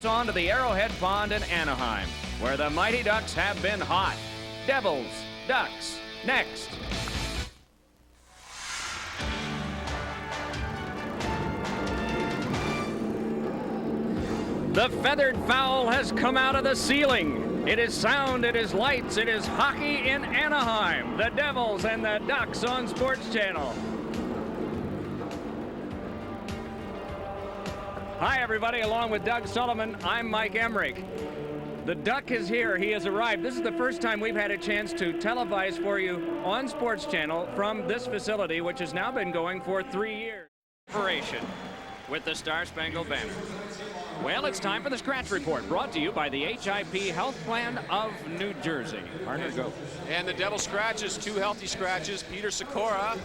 On to the Arrowhead Pond in Anaheim, where the Mighty Ducks have been hot. Devils, Ducks, next. The feathered fowl has come out of the ceiling. It is sound, it is lights, it is hockey in Anaheim. The Devils and the Ducks on Sports Channel. Hi, everybody. Along with Doug Sullivan, I'm Mike Emmerich. The Duck is here. He has arrived. This is the first time we've had a chance to televise for you on Sports Channel from this facility, which has now been going for 3 years. Operation with the Star Spangled Banner. Well, it's time for the Scratch Report, brought to you by the HIP Health Plan of New Jersey. Partner, go. And the Devil scratches, 2 healthy scratches. Peter Sikora,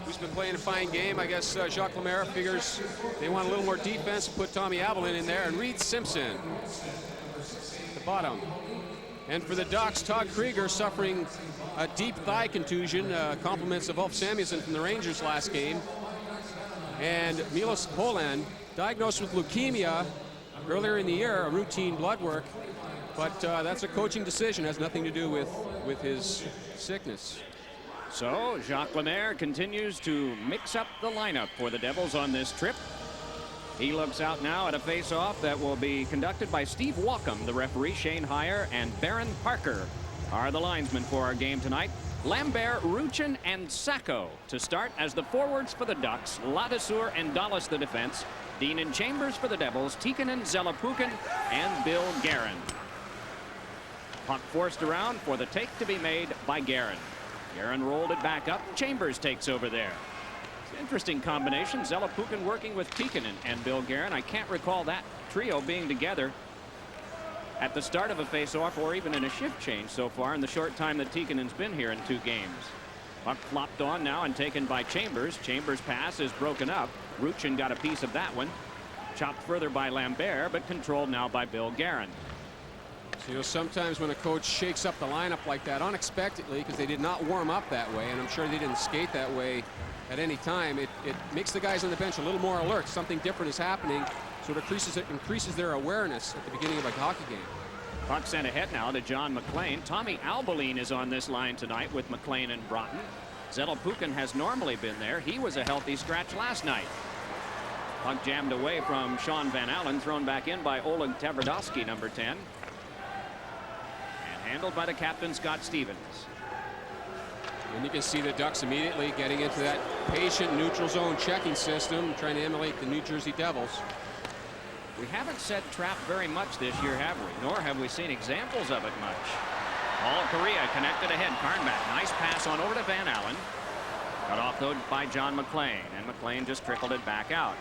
who's been playing a fine game. I guess Jacques Lemaire figures they want a little more defense, put Tommy Avelin in there, and Reed Simpson at the bottom. And for the Ducks, Todd Krieger suffering a deep thigh contusion, compliments of Ulf Samuelsson from the Rangers last game. And Milos Holland, diagnosed with leukemia earlier in the year, a routine blood work, but that's a coaching decision, has nothing to do with his sickness. So Jacques Lemaire continues to mix up the lineup for the Devils on this trip. He looks out now at a face-off that will be conducted by Steve Walcom, the referee. Shane Heyer and Baron Parker are the linesmen for our game tonight. Lambert, Ruchin, and Sacco to start as the forwards for the Ducks. Ladouceur and Dallas the defense. Dean and Chambers for the Devils. Tikkanen, Zelepukin, and Bill Guerin. Puck forced around for the take to be made by Guerin. Guerin rolled it back up. Chambers takes over there. It's an interesting combination. Zelepukin working with Tikkanen and Bill Guerin. I can't recall that trio being together at the start of a face-off or even in a shift change so far in the short time that Tikkanen's been here in 2 games. Puck flopped on now and taken by Chambers. Chambers' pass is broken up. Ruchin got a piece of that one. Chopped further by Lambert, but controlled now by Bill Guerin. So, you know, sometimes when a coach shakes up the lineup like that unexpectedly, because they did not warm up that way, and I'm sure they didn't skate that way at any time, it makes the guys on the bench a little more alert. Something different is happening, so it increases their awareness at the beginning of a hockey game. Puck sent ahead now to John McLean. Tommy Albeline is on this line tonight with McLean and Broughton. Zelepukin has normally been there. He was a healthy scratch last night. Puck jammed away from Sean Van Allen, thrown back in by Oleg Tverdovsky, number 10. And handled by the captain, Scott Stevens. And you can see the Ducks immediately getting into that patient neutral zone checking system, trying to emulate the New Jersey Devils. We haven't set trap very much this year, have we? Nor have we seen examples of it much. All Korea connected ahead. Carnback, nice pass on over to Van Allen. Cut off though by John McLean, and McLean just trickled it back out.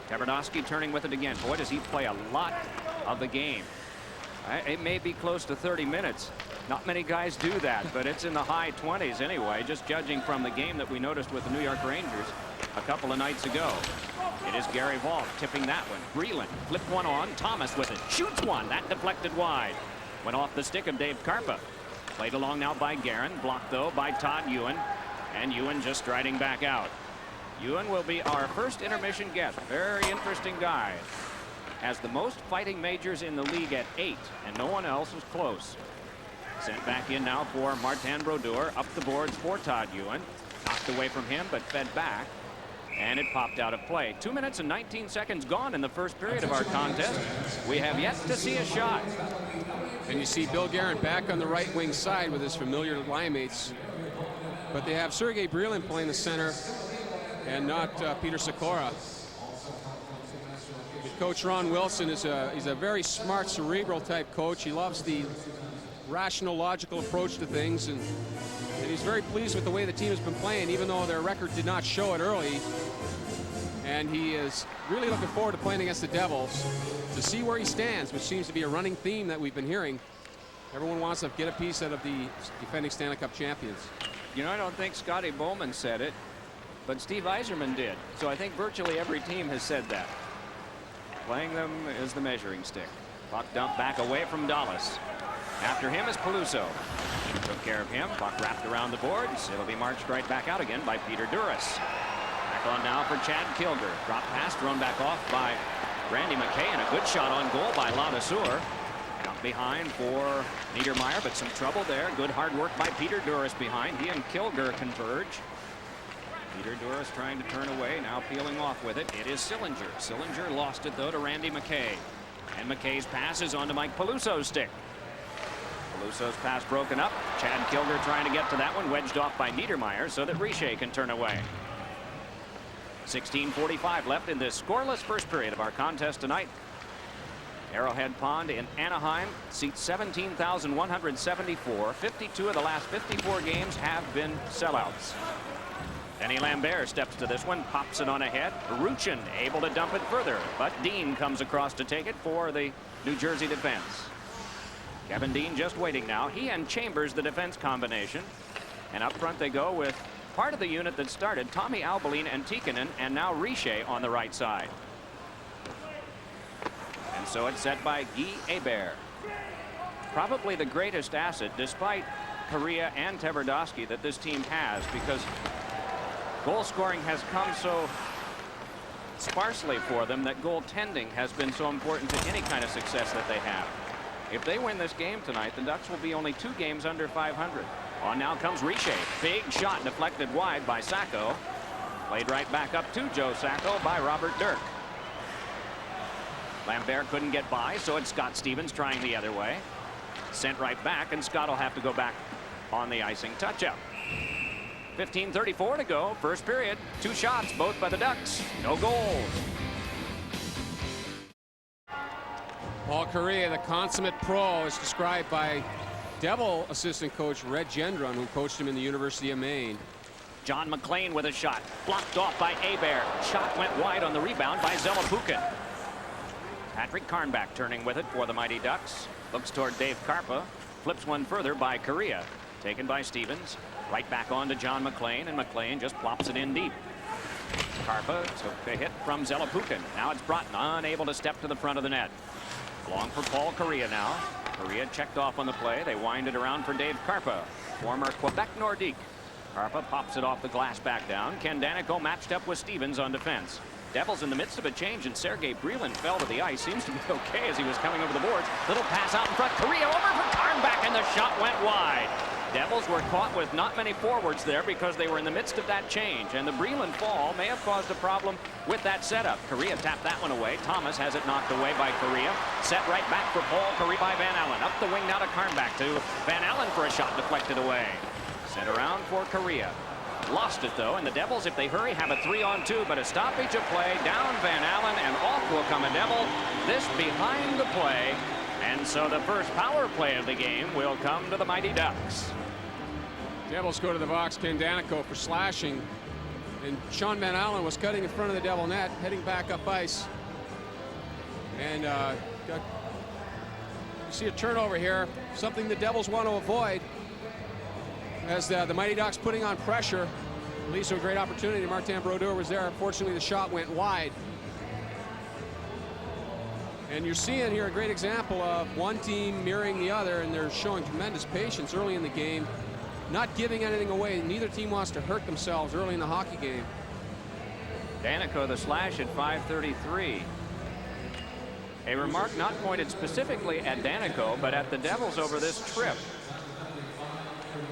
Tverdovsky turning with it again. Boy, does he play a lot of the game. It may be close to 30 minutes. Not many guys do that, but it's in the high 20s anyway, just judging from the game that we noticed with the New York Rangers a couple of nights ago. It is Gary Vault tipping that one. Breland flipped one on. Thomas with it. Shoots one. That deflected wide. Went off the stick of Dave Karpa. Played along now by Guerin. Blocked though by Todd Ewan. And Ewan just striding back out. Ewan will be our first intermission guest. Very interesting guy. Has the most fighting majors in the league at 8, and no one else is close. Sent back in now for Martin Brodeur. Up the boards for Todd Ewan. Knocked away from him, but fed back. And it popped out of play. 2 minutes and 19 seconds gone in the first period of our contest. We have yet to see a shot. And you see Bill Guerin back on the right wing side with his familiar line mates. But they have Sergei Breland playing the center and not Peter Sikora. Coach Ron Wilson is he's a very smart, cerebral type coach. He loves the rational, logical approach to things, and he's very pleased with the way the team has been playing, even though their record did not show it early. And he is really looking forward to playing against the Devils to see where he stands, which seems to be a running theme that we've been hearing. Everyone wants to get a piece out of the defending Stanley Cup champions. You know, I don't think Scotty Bowman said it, but Steve Yzerman did. So I think virtually every team has said that. Playing them is the measuring stick. Puck dumped back away from Dallas. After him is Peluso. Took care of him. Puck wrapped around the boards. It'll be marched right back out again by Peter Duras. Back on now for Chad Kilger. Drop pass thrown back off by Randy McKay, and a good shot on goal by Ladouceur. Out behind for Niedermeyer, but some trouble there. Good hard work by Peter Duras behind. He and Kilger converge. Peter Duras trying to turn away, now peeling off with it. It is Sillinger. Sillinger lost it though to Randy McKay. And McKay's pass is onto Mike Peluso's stick. Peluso's pass broken up. Chad Kilger trying to get to that one, wedged off by Niedermeyer so that Richer can turn away. 16:45 left in this scoreless first period of our contest tonight. Arrowhead Pond in Anaheim seats 17,174. 52 of the last 54 games have been sellouts. Denny Lambert steps to this one, pops it on ahead. Ruchin able to dump it further, but Dean comes across to take it for the New Jersey defense. Kevin Dean just waiting now. He and Chambers the defense combination. And up front they go with part of the unit that started, Tommy Albeline and Tikkanen, and now Richer on the right side. And so it's set by Guy Hebert. Probably the greatest asset, despite Correa and Tverdovsky, that this team has, because goal scoring has come so sparsely for them that goaltending has been so important to any kind of success that they have. If they win this game tonight, the Ducks will be only 2 games under 500. On now comes Richer. Big shot deflected wide by Sacco. Played right back up to Joe Sacco by Robert Dirk. Lambert couldn't get by, so it's Scott Stevens trying the other way. Sent right back, and Scott will have to go back on the icing touch-up. 15:34 to go, first period. 2 shots, both by the Ducks. No goals. Paul Correa, the consummate pro, is described by Devil assistant coach Red Gendron, who coached him in the University of Maine. John McLean with a shot. Blocked off by Hebert. Shot went wide on the rebound by Zelepukin. Patrick Karnback turning with it for the Mighty Ducks. Looks toward Dave Karpa. Flips one further by Correa. Taken by Stevens. Right back on to John McLean, and McLean just plops it in deep. Karpa took the hit from Zelepukin. Now it's Broughton, unable to step to the front of the net. Long for Paul Correa now. Correa checked off on the play. They wind it around for Dave Karpa, former Quebec Nordique. Karpa pops it off the glass back down. Ken Danico matched up with Stevens on defense. Devils in the midst of a change, and Sergei Brylin fell to the ice. Seems to be okay as he was coming over the boards. Little pass out in front. Correa over for Karnback, and the shot went wide. Devils were caught with not many forwards there because they were in the midst of that change, and the Brylin fall may have caused a problem with that setup. Correa tapped that one away. Thomas has it knocked away by Correa. Set right back for Paul Correa by Van Allen. Up the wing now to Karnback, to Van Allen for a shot deflected away. Sent around for Correa. Lost it though, and the Devils, if they hurry, have a 3-on-2, but a stoppage of play. Down Van Allen, and off will come a Devil. This behind the play, and so the first power play of the game will come to the Mighty Ducks. Devils go to the box. Ken Danico for slashing, and Sean Van Allen was cutting in front of the Devil net, heading back up ice, and you see a turnover here, something the Devils want to avoid, as the Mighty Ducks putting on pressure. At least a great opportunity. Martin Brodeur was there. Unfortunately, the shot went wide. And you're seeing here a great example of one team mirroring the other, and they're showing tremendous patience early in the game, not giving anything away. Neither team wants to hurt themselves early in the hockey game. Danico the slash at 5:33. A remark not pointed specifically at Danico, but at the Devils over this trip.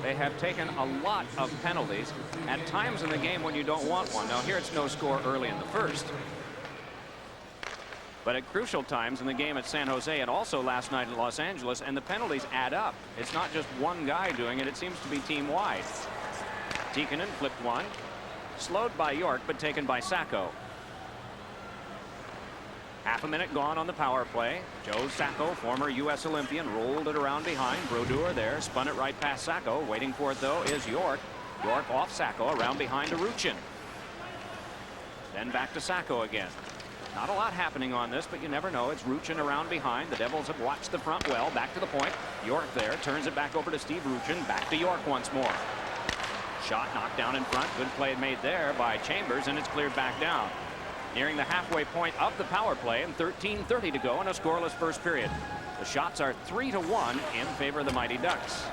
They have taken a lot of penalties at times in the game when you don't want one. Now here it's no score early in the first, but at crucial times in the game at San Jose and also last night in Los Angeles, and the penalties add up. It's not just one guy doing it. It seems to be team wide. Tikkanen flipped one, slowed by York, but taken by Sacco. Half a minute gone on the power play. Joe Sacco, former U.S. Olympian, rolled it around behind. Brodeur there, spun it right past Sacco. Waiting for it, though, is York. York off Sacco, around behind to Ruchin. Then back to Sacco again. Not a lot happening on this, but you never know. It's Ruchin around behind. The Devils have watched the front well. Back to the point. York there, turns it back over to Steve Ruchin. Back to York once more. Shot knocked down in front. Good play made there by Chambers, and it's cleared back down. Nearing the halfway point of the power play, and 13:30 to go in a scoreless first period. The shots are 3-1 in favor of the Mighty Ducks.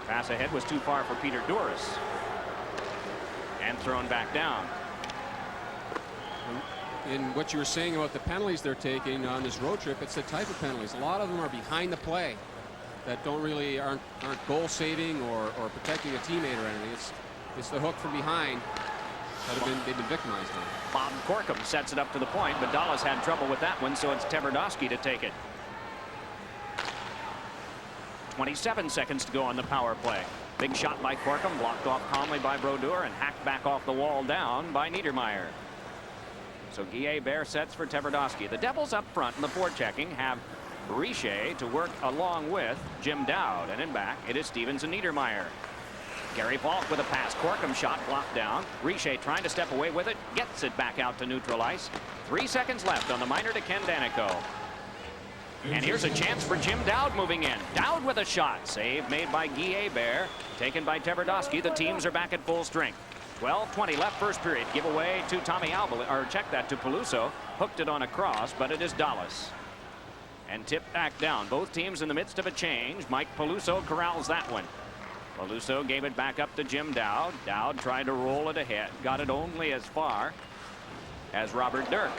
Pass ahead was too far for Peter Duras, and thrown back down. in what you were saying about the penalties they're taking on this road trip, it's the type of penalties. A lot of them are behind the play that aren't goal saving or protecting a teammate or anything. It's the hook from behind that they've been victimized on. Bob Corkum sets it up to the point, but Dallas had trouble with that one, so it's Tverdovsky to take it. 27 seconds to go on the power play. Big shot by Corkum, blocked off calmly by Brodeur and hacked back off the wall down by Niedermeyer. So Guillet-Bear sets for Tverdovsky. The Devils up front in the forechecking have Richer to work along with Jim Dowd, and in back it is Stevens and Niedermeyer. Gary Falk with a pass. Corkum shot blocked down. Richer trying to step away with it, gets it back out to neutral ice. 3 seconds left on the minor to Ken Danico. And here's a chance for Jim Dowd moving in. Dowd with a shot. Save made by Guillet-Bear. Taken by Tverdovsky. The teams are back at full strength. 12:20 left first period. Give away to Tommy Albel, or check that to Peluso. Hooked it on a cross, but it is Dallas. And tipped back down. Both teams in the midst of a change. Mike Peluso corrals that one. Peluso gave it back up to Jim Dowd. Dowd tried to roll it ahead. Got it only as far as Robert Dirk.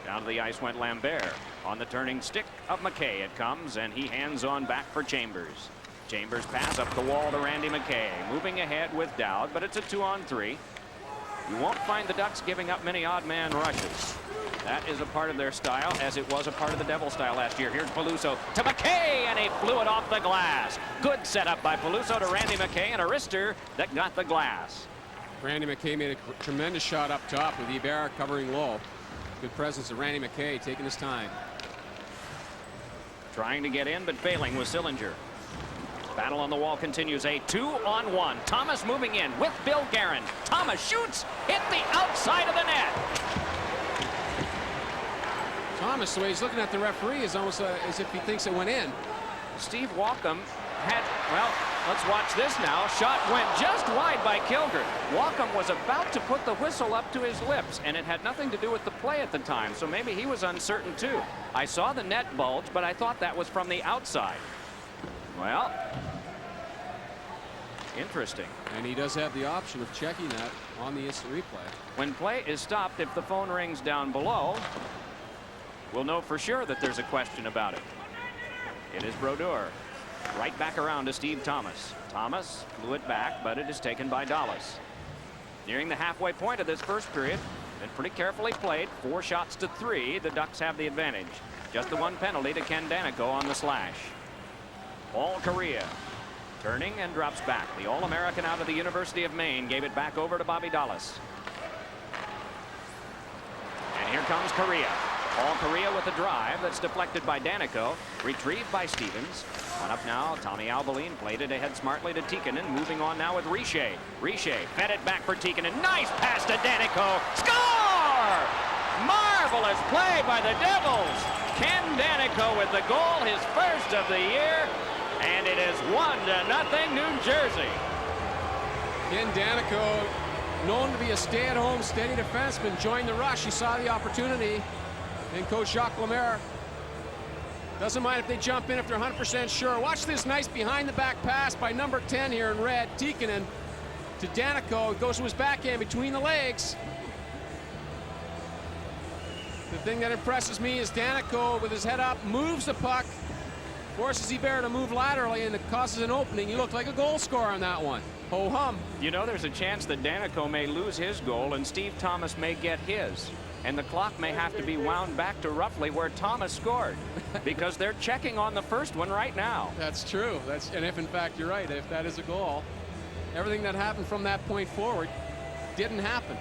Down to the ice went Lambert. On the turning stick of McKay it comes, and he hands on back for Chambers. Chambers pass up the wall to Randy McKay. Moving ahead with Dowd, but it's a 2-on-3. You won't find the Ducks giving up many odd man rushes. That is a part of their style, as it was a part of the Devil style last year. Here's Peluso to McKay, and he flew it off the glass. Good setup by Peluso to Randy McKay, and a wrister that got the glass. Randy McKay made a tremendous shot up top with Ibarra covering low. Good presence of Randy McKay taking his time. Trying to get in, but failing with Sillinger. Battle on the wall continues. A 2-on-1. Thomas moving in with Bill Guerin. Thomas shoots, hit the outside of the net. Thomas, the way he's looking at the referee, is almost as if he thinks it went in. Steve Walkom had, well, let's watch this now. Shot went just wide by Kilgore. Walkom was about to put the whistle up to his lips, and it had nothing to do with the play at the time, so maybe he was uncertain too. I saw the net bulge, but I thought that was from the outside. Well, interesting. And he does have the option of checking that on the instant replay. When play is stopped, if the phone rings down below, we'll know for sure that there's a question about it. It is Brodeur. Right back around to Steve Thomas. Thomas flew it back, but it is taken by Dallas. Nearing the halfway point of this first period. Been pretty carefully played. 4 shots to 3. The Ducks have the advantage. Just the one penalty to Ken Danico on the slash. Paul Kariya turning and drops back. The All-American out of the University of Maine gave it back over to Bobby Dallas. And here comes Kariya. Paul Kariya with a drive that's deflected by Danico. Retrieved by Stevens. On up now, Tommy Albeline played it ahead smartly to Tikkanen. Moving on now with Richer. Richer fed it back for Tikkanen. Nice pass to Danico. Score! Marvelous play by the Devils. Ken Danico with the goal, his first of the year. And it is 1-0 New Jersey. Ken Danico, known to be a stay-at-home, steady defenseman, joined the rush. He saw the opportunity. And Coach Jacques Lemaire doesn't mind if they jump in if they're 100% sure. Watch this nice behind-the-back pass by number 10 here in red, Tikkanen, to Danico. It goes to his backhand between the legs. The thing that impresses me is Danico, with his head up, moves the puck, forces Ibarra to move laterally, and it causes an opening. He looked like a goal scorer on that one. Ho-hum. You know, there's a chance that Danico may lose his goal and Steve Thomas may get his. And the clock may have to be wound back to roughly where Thomas scored, because they're checking on the first one right now. That's true. And if in fact you're right, if that is a goal, everything that happened from that point forward didn't happen.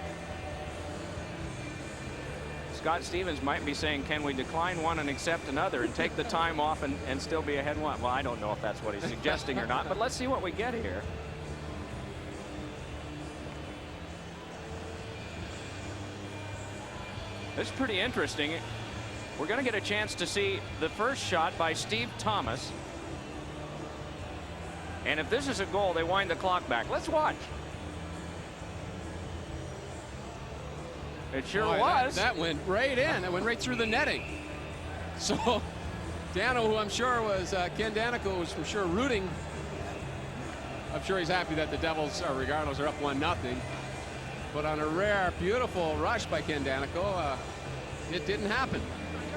Scott Stevens might be saying, can we decline one and accept another and take the time off and still be ahead one? Well, I don't know if that's what he's suggesting or not, but let's see what we get here. It's pretty interesting. We're going to get a chance to see the first shot by Steve Thomas. And if this is a goal, they wind the clock back. Let's watch. It sure was. That went right in. That went right through the netting. So Dano, who I'm sure was Ken Danico, was for sure rooting. I'm sure he's happy that the Devils, regardless, are up 1-0. But on a rare, beautiful rush by Ken Danico, it didn't happen.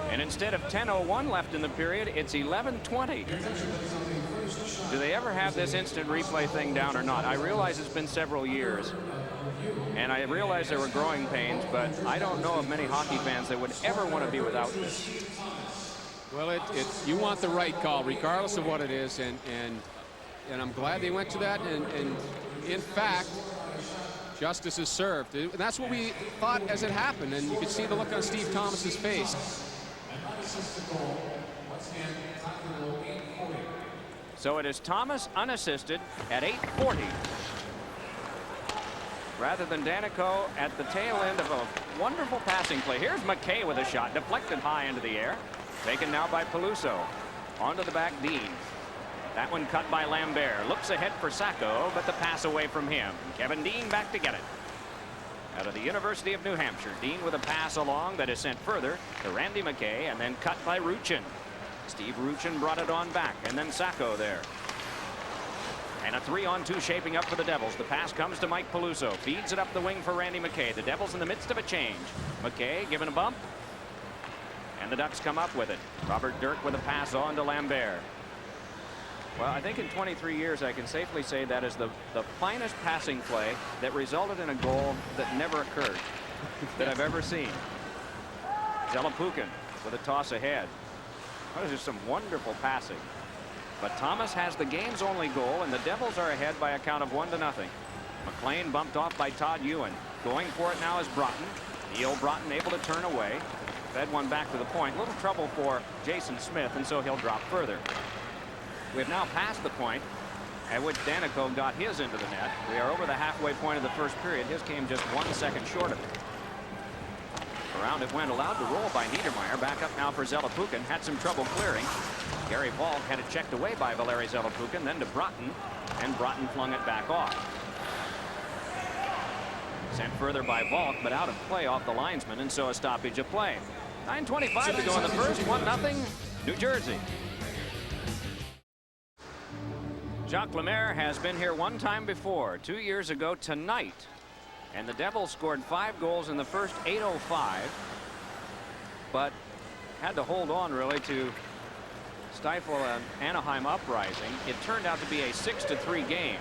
And instead of 10:01 left in the period, it's 11:20. Do they ever have this instant replay thing down or not? I realize it's been several years, and I realize there were growing pains, but I don't know of many hockey fans that would ever want to be without this. Well, you want the right call, regardless of what it is, and I'm glad they went to that. And in fact, justice is served. And that's what we thought as it happened, and you could see the look on Steve Thomas's face. So it is Thomas unassisted at 8:40. Rather than Danico at the tail end of a wonderful passing play. Here's McKay with a shot deflected high into the air. Taken now by Peluso. Onto the back, Dean. That one cut by Lambert. Looks ahead for Sacco, but the pass away from him. Kevin Dean back to get it. Out of the University of New Hampshire, Dean with a pass along that is sent further to Randy McKay and then cut by Ruchin. Steve Ruchin brought it on back, and then Sacco there. And a 3-on-2 shaping up for the Devils. The pass comes to Mike Peluso. Feeds it up the wing for Randy McKay. The Devils in the midst of a change. McKay given a bump. And the Ducks come up with it. Robert Dirk with a pass on to Lambert. Well, I think in 23 years I can safely say that is the finest passing play that resulted in a goal that never occurred that I've ever seen. Zelepukin with a toss ahead. That is just some wonderful passing. But Thomas has the game's only goal, and the Devils are ahead by a count of 1-0. McLean bumped off by Todd Ewan. Going for it now is Broughton. Neil Broughton able to turn away. Fed one back to the point. Little trouble for Jason Smith, and so he'll drop further. We've now passed the point at which Danico got his into the net. We are over the halfway point of the first period. His came just 1 second short of it. Around it went, allowed to roll by Niedermeyer. Back up now for Zelepukin. Had some trouble clearing. Gary Volk had it checked away by Valeri Zelepukin. Then to Broughton, and Broughton flung it back off. Sent further by Volk, but out of play off the linesman, and so a stoppage of play. 9:25 to go in the first. 1-0 New Jersey. Jacques Lemaire has been here one time before, 2 years ago tonight. And the Devils scored 5 goals in the first 8:05, but had to hold on really to stifle an Anaheim uprising. It turned out to be a 6-3 game,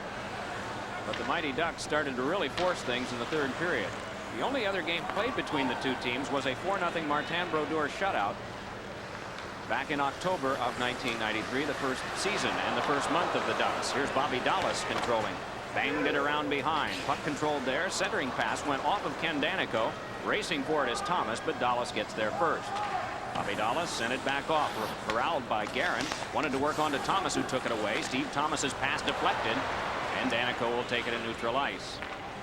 but the Mighty Ducks started to really force things in the third period. The only other game played between the two teams was a 4-0 Martin Brodeur shutout back in October of 1993, the first season and the first month of the Ducks. Here's Bobby Dallas controlling. Banged it around behind. Puck controlled there. Centering pass went off of Ken Danico. Racing for it is Thomas, but Dallas gets there first. Bobby Dallas sent it back off. Corralled by Guerin. Wanted to work on to Thomas, who took it away. Steve Thomas's pass deflected, and Danico will take it at neutral ice.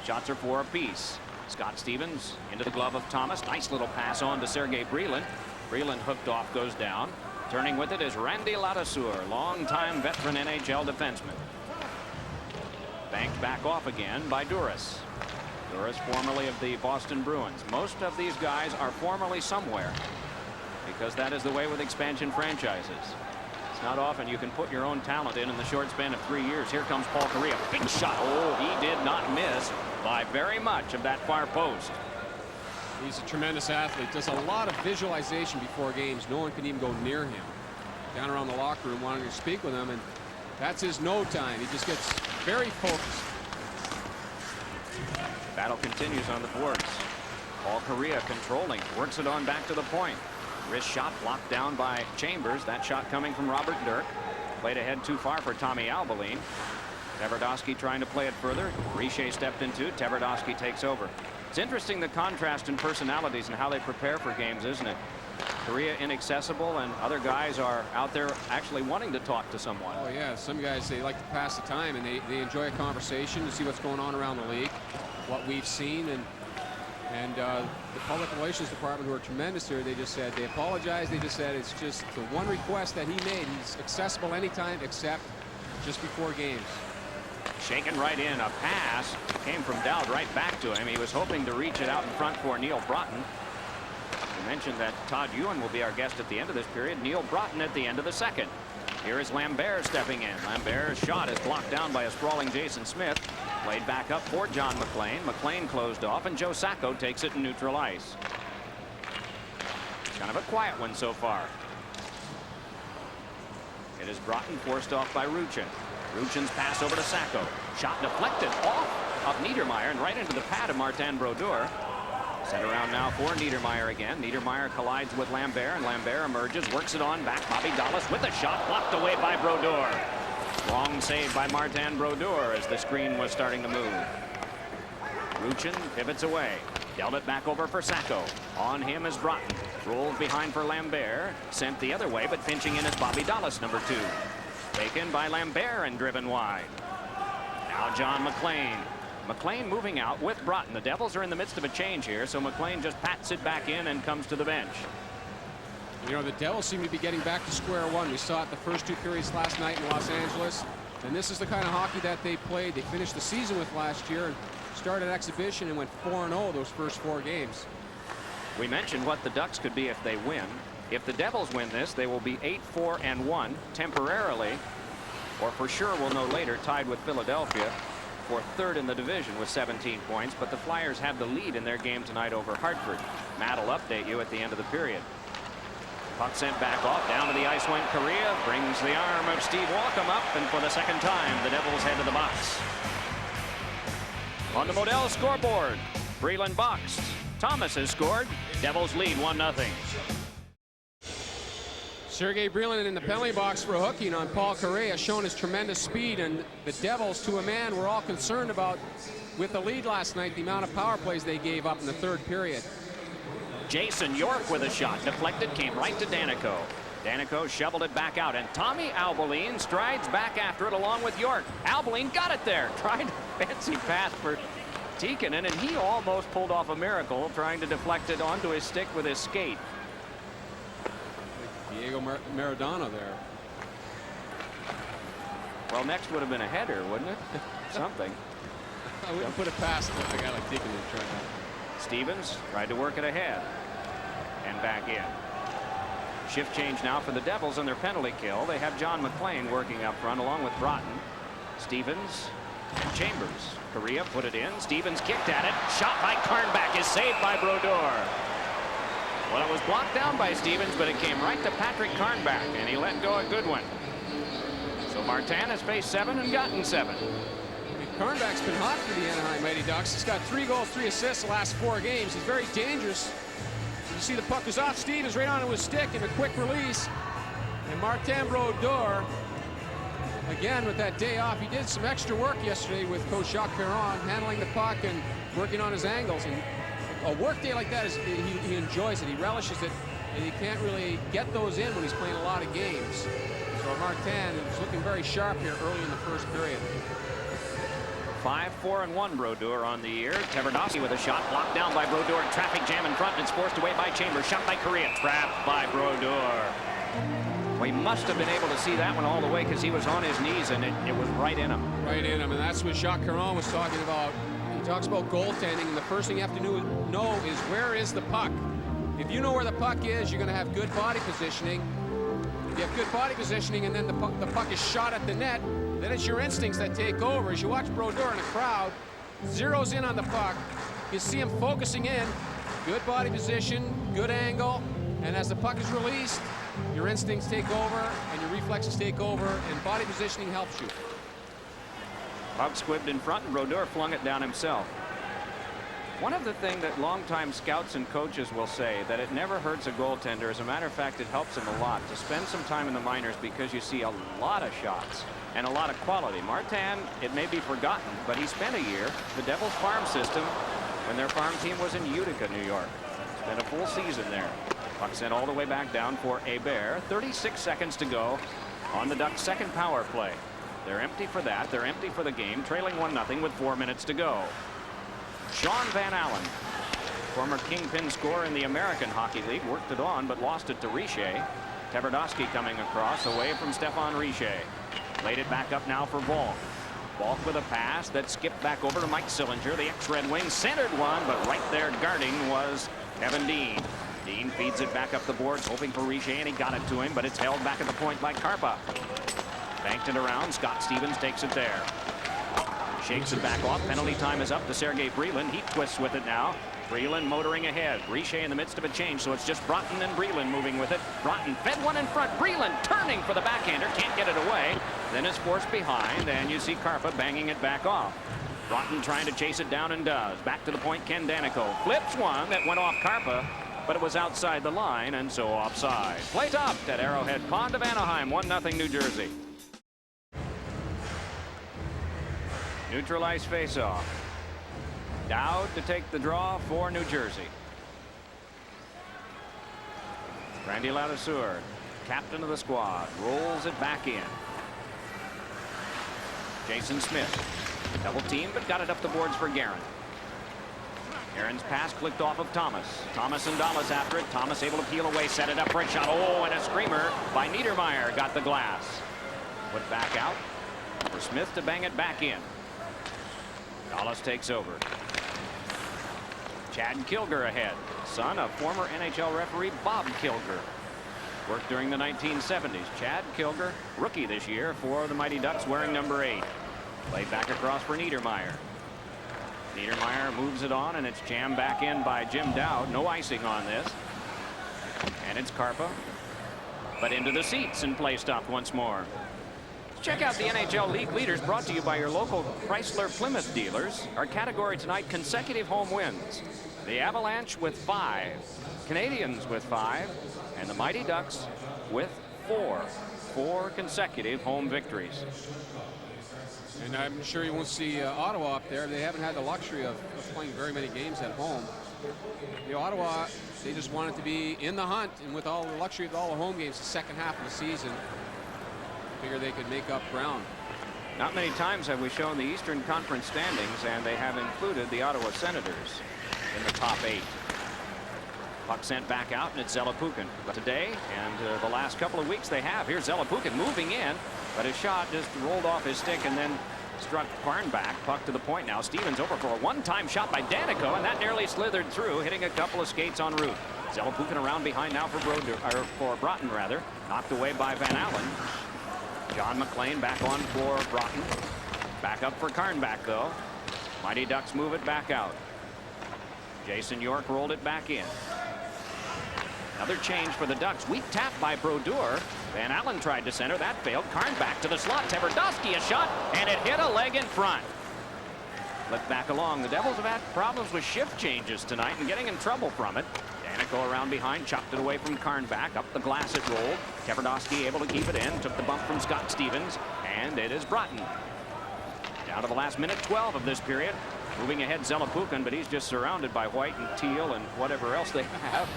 Shots are 4 apiece. Scott Stevens into the glove of Thomas. Nice little pass on to Sergei Breland. Breland hooked off, goes down. Turning with it is Randy Ladouceur, longtime veteran NHL defenseman. Banked back off again by Duras. Duras, formerly of the Boston Bruins. Most of these guys are formerly somewhere, because that is the way with expansion franchises. It's not often you can put your own talent in the short span of 3 years. Here comes Paul Kariya. Big shot. Oh, he did not miss by very much of that far post. He's a tremendous athlete. Does a lot of visualization before games. No one can even go near him. Down around the locker room wanting to speak with him, and that's his no time. He just gets very focused. Battle continues on the boards. Paul Kariya controlling. Works it on back to the point. Wrist shot blocked down by Chambers. That shot coming from Robert Dirk. Played ahead too far for Tommy Albaline. Tverdovsky trying to play it further. Richer stepped into. Tverdovsky takes over. It's interesting, the contrast in personalities and how they prepare for games, isn't it? Kariya inaccessible, and other guys are out there actually wanting to talk to someone. Oh yeah, some guys, they like to pass the time, and they enjoy a conversation to see what's going on around the league, what we've seen, and the public relations department, who are tremendous here, they just said they apologize. They just said it's just the one request that he made. He's accessible anytime except just before games. Shaken right in. A pass came from Dowd right back to him. He was hoping to reach it out in front for Neil Broughton. We mentioned that Todd Ewan will be our guest at the end of this period. Neil Broughton at the end of the second. Here is Lambert stepping in. Lambert's shot is blocked down by a sprawling Jason Smith. Played back up for John McLean. McLean closed off, and Joe Sacco takes it in neutral ice. Kind of a quiet one so far. It is Broughton, forced off by Ruchin. Ruchin's pass over to Sacco. Shot deflected off of Niedermeyer and right into the pad of Martin Brodeur. Sent around now for Niedermeyer again. Niedermeyer collides with Lambert, and Lambert emerges, works it on back. Bobby Dallas with a shot blocked away by Brodeur. Long save by Martin Brodeur as the screen was starting to move. Ruchin pivots away. Dealt it back over for Sacco. On him is Broughton. Rolled behind for Lambert. Sent the other way, but pinching in is Bobby Dallas, number 2. Taken by Lambert and driven wide. Now John McLean. McLean moving out with Broughton. The Devils are in the midst of a change here, so McLean just pats it back in and comes to the bench. You know, the Devils seem to be getting back to square one. We saw it the first 2 periods last night in Los Angeles. And this is the kind of hockey that they played. They finished the season with last year and started exhibition and went 4-0 those first 4 games. We mentioned what the Ducks could be if they win. If the Devils win this, they will be 8-4-1 temporarily, or for sure we'll know later, tied with Philadelphia for 3rd in the division with 17 points. But the Flyers have the lead in their game tonight over Hartford. Matt will update you at the end of the period. Puck sent back off. Down to the ice went Correa. Brings the arm of Steve Walcom up, and for the second time the Devils head to the box. On the Modell scoreboard, Breland boxed. Thomas has scored. Devils lead 1-0. Sergei Breland in the penalty box for a hooking on Paul Correa, shown his tremendous speed, and the Devils, to a man, were all concerned about, with the lead last night, the amount of power plays they gave up in the 3rd period. Jason York with a shot. Deflected, came right to Danico. Danico shoveled it back out, and Tommy Albaline strides back after it along with York. Albaline got it there. Tried a fancy pass for Tikkanen, and he almost pulled off a miracle trying to deflect it onto his stick with his skate. Diego Maradona there. Well, next would have been a header, wouldn't it? Something. I wouldn't put it past a guy like Tikkanen to try that. Stevens tried to work it ahead and back in. Shift change now for the Devils on their penalty kill. They have John McLean working up front along with Broughton. Stevens, Chambers. Correa put it in. Stevens kicked at it. Shot by Karnback is saved by Brodeur. Well, it was blocked down by Stevens, but it came right to Patrick Karnback, and he let go a good one. So Martin has faced 7 and gotten 7. Karnback's been hot for the Anaheim Mighty Ducks. He's got 3 goals, 3 assists the last 4 games. He's very dangerous. You see the puck is off Stevens right onto his stick and a quick release. And Martin Brodeur, again with that day off, he did some extra work yesterday with Coach Jacques Perron, handling the puck and working on his angles. And a work day like that, he enjoys it, he relishes it, and he can't really get those in when he's playing a lot of games. So Martin is looking very sharp here early in the first period. 5-4-1 Brodeur on the year. Tverdovsky with a shot blocked down by Brodeur. Traffic jam in front, and it's forced away by Chambers. Shot by Correa, trapped by Brodeur. We must have been able to see that one all the way because he was on his knees and it was right in him. Right in him, and that's what Jacques Caron was talking about. He talks about goaltending, and the first thing you have to know is where is the puck. If you know where the puck is, you're going to have good body positioning. If you have good body positioning and then the puck is shot at the net, then it's your instincts that take over. As you watch Brodeur in a crowd, zeroes in on the puck. You see him focusing in, good body position, good angle, and as the puck is released, your instincts take over and your reflexes take over, and body positioning helps you. Puck squibbed in front, and Brodeur flung it down himself. One of the things that longtime scouts and coaches will say, that it never hurts a goaltender. As a matter of fact, it helps him a lot to spend some time in the minors because you see a lot of shots and a lot of quality. Martin, it may be forgotten, but he spent a year, the Devils farm system, when their farm team was in Utica, New York. Spent a full season there. Puck sent all the way back down for Hebert. 36 seconds to go on the Ducks' second power play. They're empty for that. They're empty for the game, trailing 1-0 with 4 minutes to go. Sean Van Allen, former kingpin scorer in the American Hockey League, worked it on but lost it to Richer. Tverdovsky coming across away from Stefan Richer. Laid it back up now for Volk. Volk with a pass that skipped back over to Mike Sillinger. The ex-Red Wing centered one, but right there guarding was Kevin Dean. Dean feeds it back up the boards, hoping for Richer, and he got it to him, but it's held back at the point by Karpa. Banked it around. Scott Stevens takes it there. shakes it back off. Penalty time is up to Sergei Brylin. He twists with it now. Brylin motoring ahead. Richer in the midst of a change, so it's just Broughton and Brylin moving with it. Broughton fed one in front. Brylin turning for the backhander. Can't get it away. Then it's forced behind, and you see Karpa banging it back off. Broughton trying to chase it down and does. Back to the point, Ken Danico. Flips one that went off Karpa, but it was outside the line, and so offside. Play topped at Arrowhead Pond of Anaheim. 1-0 New Jersey. Neutralized faceoff. Dowd to take the draw for New Jersey. Randy Ladouceur, captain of the squad, rolls it back in. Jason Smith, double team, but got it up the boards for Guerin. Guerin's pass clicked off of Thomas. Thomas and Dallas after it. Thomas able to peel away, set it up for a shot. Oh, and a screamer by Niedermeyer. Got the glass. Put back out for Smith to bang it back in. Dallas takes over. Chad Kilger ahead, son of former NHL referee Bob Kilger. Worked during the 1970s. Chad Kilger, rookie this year for the Mighty Ducks, wearing number 8. Played back across for Niedermeyer. Niedermeyer moves it on, and it's jammed back in by Jim Dowd. No icing on this. And it's Karpa, but into the seats and placed up once more. Check out the NHL League leaders, brought to you by your local Chrysler Plymouth dealers. Our category tonight, consecutive home wins. The Avalanche with 5, Canadians with 5, and the Mighty Ducks with 4. 4 consecutive home victories. And I'm sure you won't see Ottawa up there. They haven't had the luxury of playing very many games at home. The Ottawa, they just wanted to be in the hunt, and with all the luxury of all the home games the second half of the season, figure they could make up ground. Not many times have we shown the Eastern Conference standings, and they have included the Ottawa Senators in the top 8. Puck sent back out, and it's Zelepukin. But today and the last couple of weeks they have. Here's Zelepukin moving in, but his shot just rolled off his stick and then struck Farnback. Puck to the point now. Stevens over for a one-time shot by Danico, and that nearly slithered through, hitting a couple of skates en route. Zelepukin around behind now for Broughton rather. Knocked away by Van Allen. John McLean back on for Broughton. Back up for Farnback though. Mighty Ducks move it back out. Jason York rolled it back in. Another change for the Ducks. Weak tap by Brodeur. Van Allen tried to center. That failed. Farnback to the slot. Tverdovsky a shot, and it hit a leg in front. Flipped back along. The Devils have had problems with shift changes tonight and getting in trouble from it. Danico around behind, chopped it away from Farnback. Up the glass it rolled. Tverdovsky able to keep it in. Took the bump from Scott Stevens, and it is Broughton. Down to the last minute 12 of this period. Moving ahead Zelepukin, but he's just surrounded by White and Teal and whatever else they have.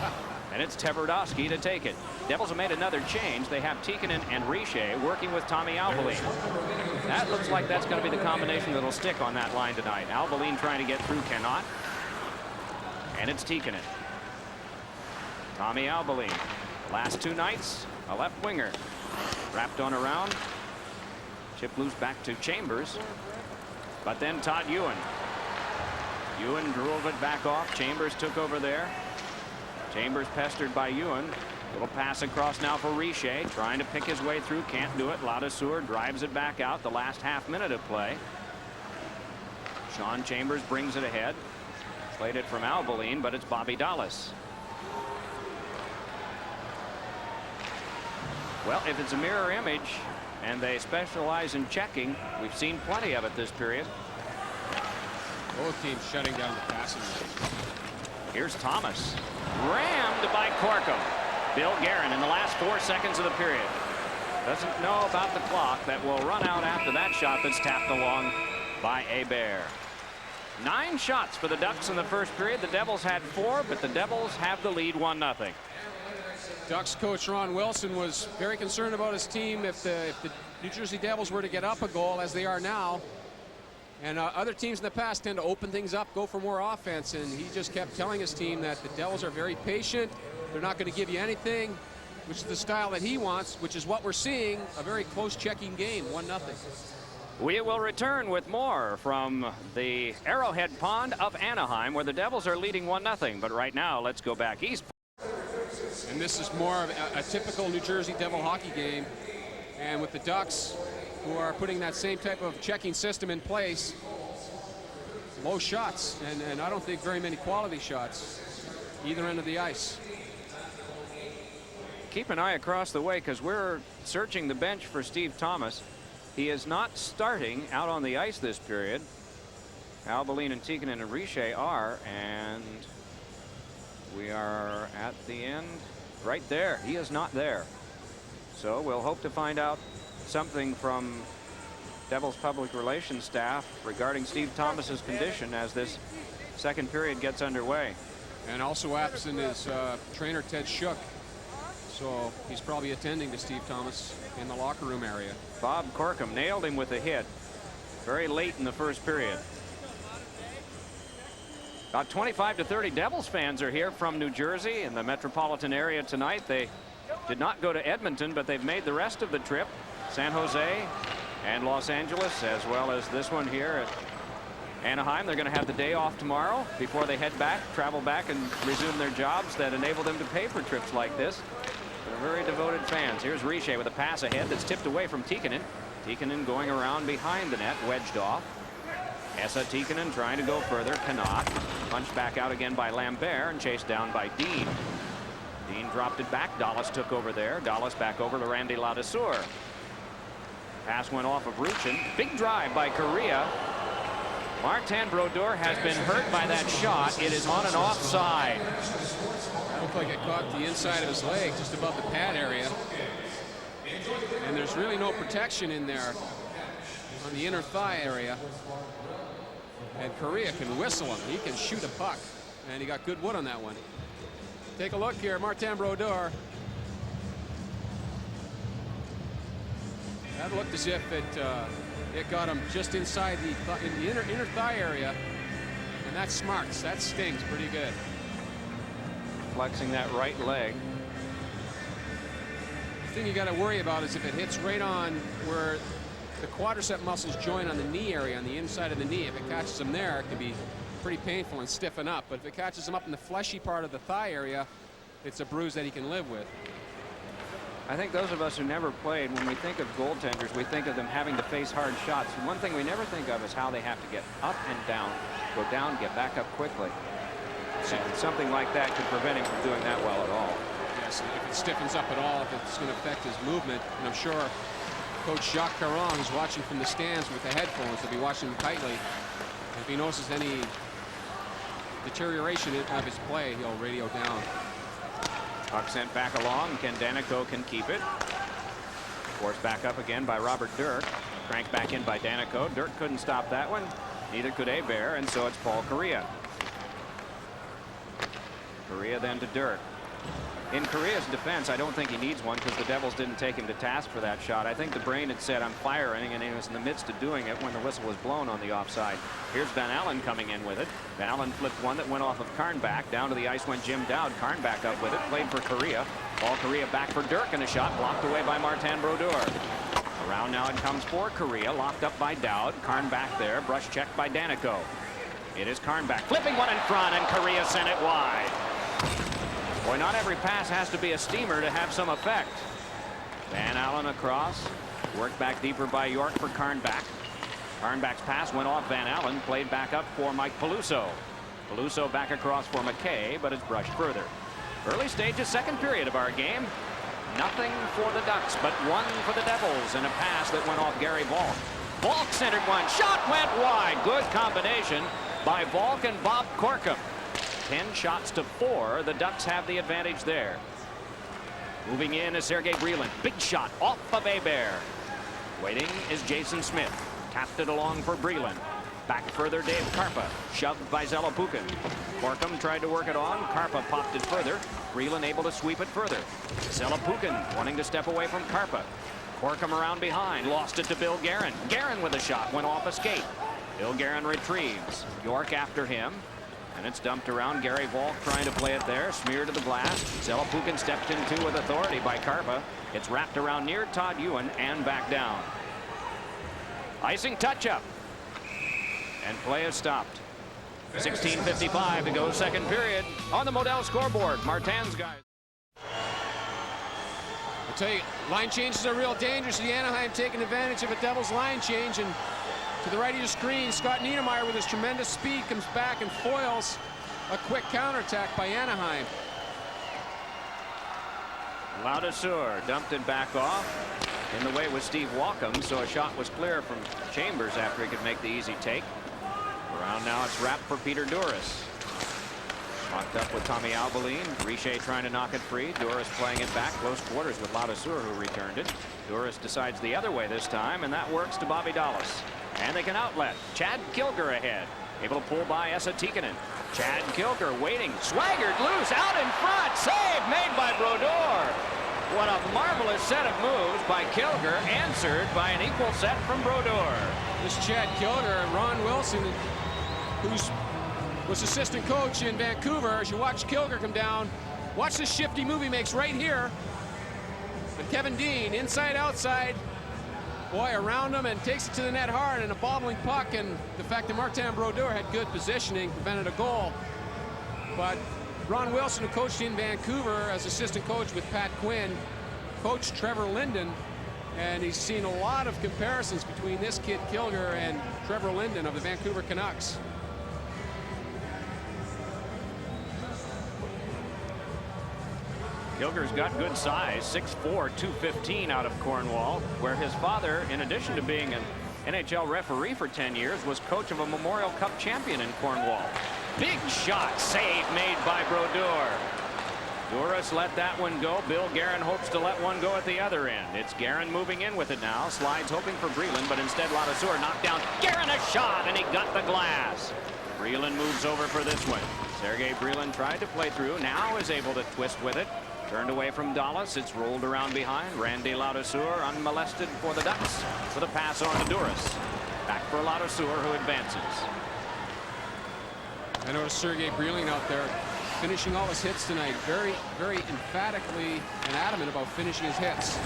And it's Tverdovsky to take it. Devils have made another change. They have Tikkanen and Richer working with Tommy Albaline. That looks like that's going to be the combination that'll stick on that line tonight. Albaline trying to get through, cannot. And it's Tikkanen. Tommy Albaline. Last 2 nights, a left winger. Wrapped on around. Chip loose back to Chambers. But then Todd Ewan. Ewan drove it back off. Chambers took over there. Chambers pestered by Ewan. Little pass across now for Richer. Trying to pick his way through. Can't do it. Ladouceur drives it back out the last half minute of play. Sean Chambers brings it ahead. Played it from Albaline, but it's Bobby Dallas. Well, if it's a mirror image and they specialize in checking, we've seen plenty of it this period. Both teams shutting down the passing lane. Here's Thomas. Rammed by Corkum. Bill Guerin in the last 4 seconds of the period. Doesn't know about the clock that will run out after that shot that's tapped along by Hebert. 9 shots for the Ducks in the first period. The Devils had 4, but the Devils have the lead 1-0. Ducks coach Ron Wilson was very concerned about his team if the New Jersey Devils were to get up a goal, as they are now. And other teams in the past tend to open things up, go for more offense, and he just kept telling his team that the Devils are very patient. They're not going to give you anything, which is the style that he wants, which is what we're seeing, a very close checking game, 1-0. We will return with more from the Arrowhead Pond of Anaheim, where the Devils are leading 1-0. But right now, let's go back east. And this is more of a typical New Jersey Devil hockey game. And with the Ducks, who are putting that same type of checking system in place, low shots, and I don't think very many quality shots either end of the ice. Keep an eye across the way because we're searching the bench for Steve Thomas. He is not starting out on the ice this period. Albaline and Tikkanen and Richer are, and we are at the end right there. He is not there. So we'll hope to find out something from Devils public relations staff regarding Steve Thomas's condition as this second period gets underway. And also absent is trainer Ted Shook. So he's probably attending to Steve Thomas in the locker room area. Bob Corkum nailed him with a hit very late in the first period. About 25 to 30 Devils fans are here from New Jersey in the metropolitan area tonight. They did not go to Edmonton, but they've made the rest of the trip. San Jose and Los Angeles, as well as this one here at Anaheim. They're going to have the day off tomorrow before they head back, travel back, and resume their jobs that enable them to pay for trips like this. They're very devoted fans. Here's Richer with a pass ahead that's tipped away from Tikkanen. Tikkanen going around behind the net, wedged off. Esa Tikkanen trying to go further, cannot. Punched back out again by Lambert and chased down by Dean. Dean dropped it back. Dallas took over there. Dallas back over to Randy Ladouceur. Pass went off of Ruchin. Big drive by Correa. Martin Brodeur has been hurt by that shot. It is on an offside. That looked like it caught the inside of his leg, just above the pad area. And there's really no protection in there on the inner thigh area. And Correa can whistle him. He can shoot a puck. And he got good wood on that one. Take a look here, Martin Brodeur. That looked as if it got him just inside the inner thigh area, and that smarts. That stings pretty good. Flexing that right leg. The thing you got to worry about is if it hits right on where the quadricep muscles join on the knee area, on the inside of the knee. If it catches him there, it can be pretty painful and stiffen up. But if it catches him up in the fleshy part of the thigh area, it's a bruise that he can live with. I think those of us who never played, when we think of goaltenders, we think of them having to face hard shots. And one thing we never think of is how they have to get up and down, go down, get back up quickly. And something like that could prevent him from doing that well at all. Yes, and if it stiffens up at all, if it's going to affect his movement, and I'm sure Coach Jacques Caron, who's watching from the stands with the headphones, will be watching him tightly. If he notices any deterioration of his play, he'll radio down. Puck sent back along. Ken Danico can keep it. Forced back up again by Robert Dirk. Cranked back in by Danico. Dirk couldn't stop that one. Neither could Hebert, and so it's Paul Correa. Correa then to Dirk. In Correa's defense, I don't think he needs one because the Devils didn't take him to task for that shot. I think the brain had said, I'm firing, and he was in the midst of doing it when the whistle was blown on the offside. Here's Van Allen coming in with it. Van Allen flipped one that went off of Karnback. Down to the ice went Jim Dowd. Karnback up with it. Played for Correa. Paul Correa back for Dirk, and a shot blocked away by Martin Brodeur. Around now it comes for Correa. Locked up by Dowd. Karnback there. Brush checked by Danico. It is Karnback. Flipping one in front, and Correa sent it wide. Boy, not every pass has to be a steamer to have some effect. Van Allen across. Worked back deeper by York for Karnback. Karnback's pass went off Van Allen. Played back up for Mike Peluso. Peluso back across for McKay, but it's brushed further. Early stages, second period of our game. Nothing for the Ducks, but one for the Devils, and a pass that went off Gary Valk. Valk centered one. Shot went wide. Good combination by Valk and Bob Corkum. 10 shots to 4. The Ducks have the advantage there. Moving in is Sergei Brylin. Big shot off of Hebert. Waiting is Jason Smith. Tapped it along for Brylin. Back further, Dave Karpa. Shoved by Zelepukin. Corkum tried to work it on. Karpa popped it further. Brylin able to sweep it further. Zelepukin wanting to step away from Karpa. Corkum around behind. Lost it to Bill Guerin. Guerin with a shot. Went off a skate. Bill Guerin retrieves. York after him. And it's dumped around. Gary Valk trying to play it there. Smear to the blast. Zelepukin stepped into with authority by Karpa. It's wrapped around near Todd Ewan and back down. Icing touch-up. And play is stopped. 16:55 to go, second period. On the Modell scoreboard, Martin's guys. I tell you, line changes are real dangerous. The Anaheim taking advantage of a Devils line change, and To the right of your screen, Scott Niedermayer with his tremendous speed comes back and foils a quick counterattack by Anaheim. Ladouceur dumped it back off. In the way was Steve Walkham, so a shot was clear from Chambers after he could make the easy take. Around now it's wrapped for Peter Duras. Locked up with Tommy Albaline. Richer trying to knock it free. Duras playing it back close quarters with Ladouceur, who returned it. Duras decides the other way this time, and that works to Bobby Dallas. And they can outlet. Chad Kilger ahead. Able to pull by Esa Tikkanen. Chad Kilger waiting. Swaggered loose out in front. Save made by Brodeur. What a marvelous set of moves by Kilger, answered by an equal set from Brodeur. This Chad Kilger and Ron Wilson, who's was assistant coach in Vancouver. As you watch Kilger come down, watch this shifty move he makes right here. And Kevin Dean, inside, outside. Boy, around him and takes it to the net hard, and a bobbling puck, and the fact that Martin Brodeur had good positioning prevented a goal. But Ron Wilson, who coached in Vancouver as assistant coach with Pat Quinn, coached Trevor Linden, and he's seen a lot of comparisons between this kid Kilger and Trevor Linden of the Vancouver Canucks. Kilger's got good size, 6'4", 215 out of Cornwall, where his father, in addition to being an NHL referee for 10 years, was coach of a Memorial Cup champion in Cornwall. Big shot, save made by Brodeur. Duras let that one go. Bill Guerin hopes to let one go at the other end. It's Guerin moving in with it now. Slides hoping for Breland, but instead Ladouceur knocked down. Guerin a shot, and he got the glass. Breland moves over for this one. Sergei Breland tried to play through, now is able to twist with it. Turned away from Dallas. It's rolled around behind. Randy Ladouceur unmolested for the Ducks with a pass on to Duras. Back for Ladouceur, who advances. I noticed Sergei Breland out there finishing all his hits tonight. Very, very emphatically and adamant about finishing his hits.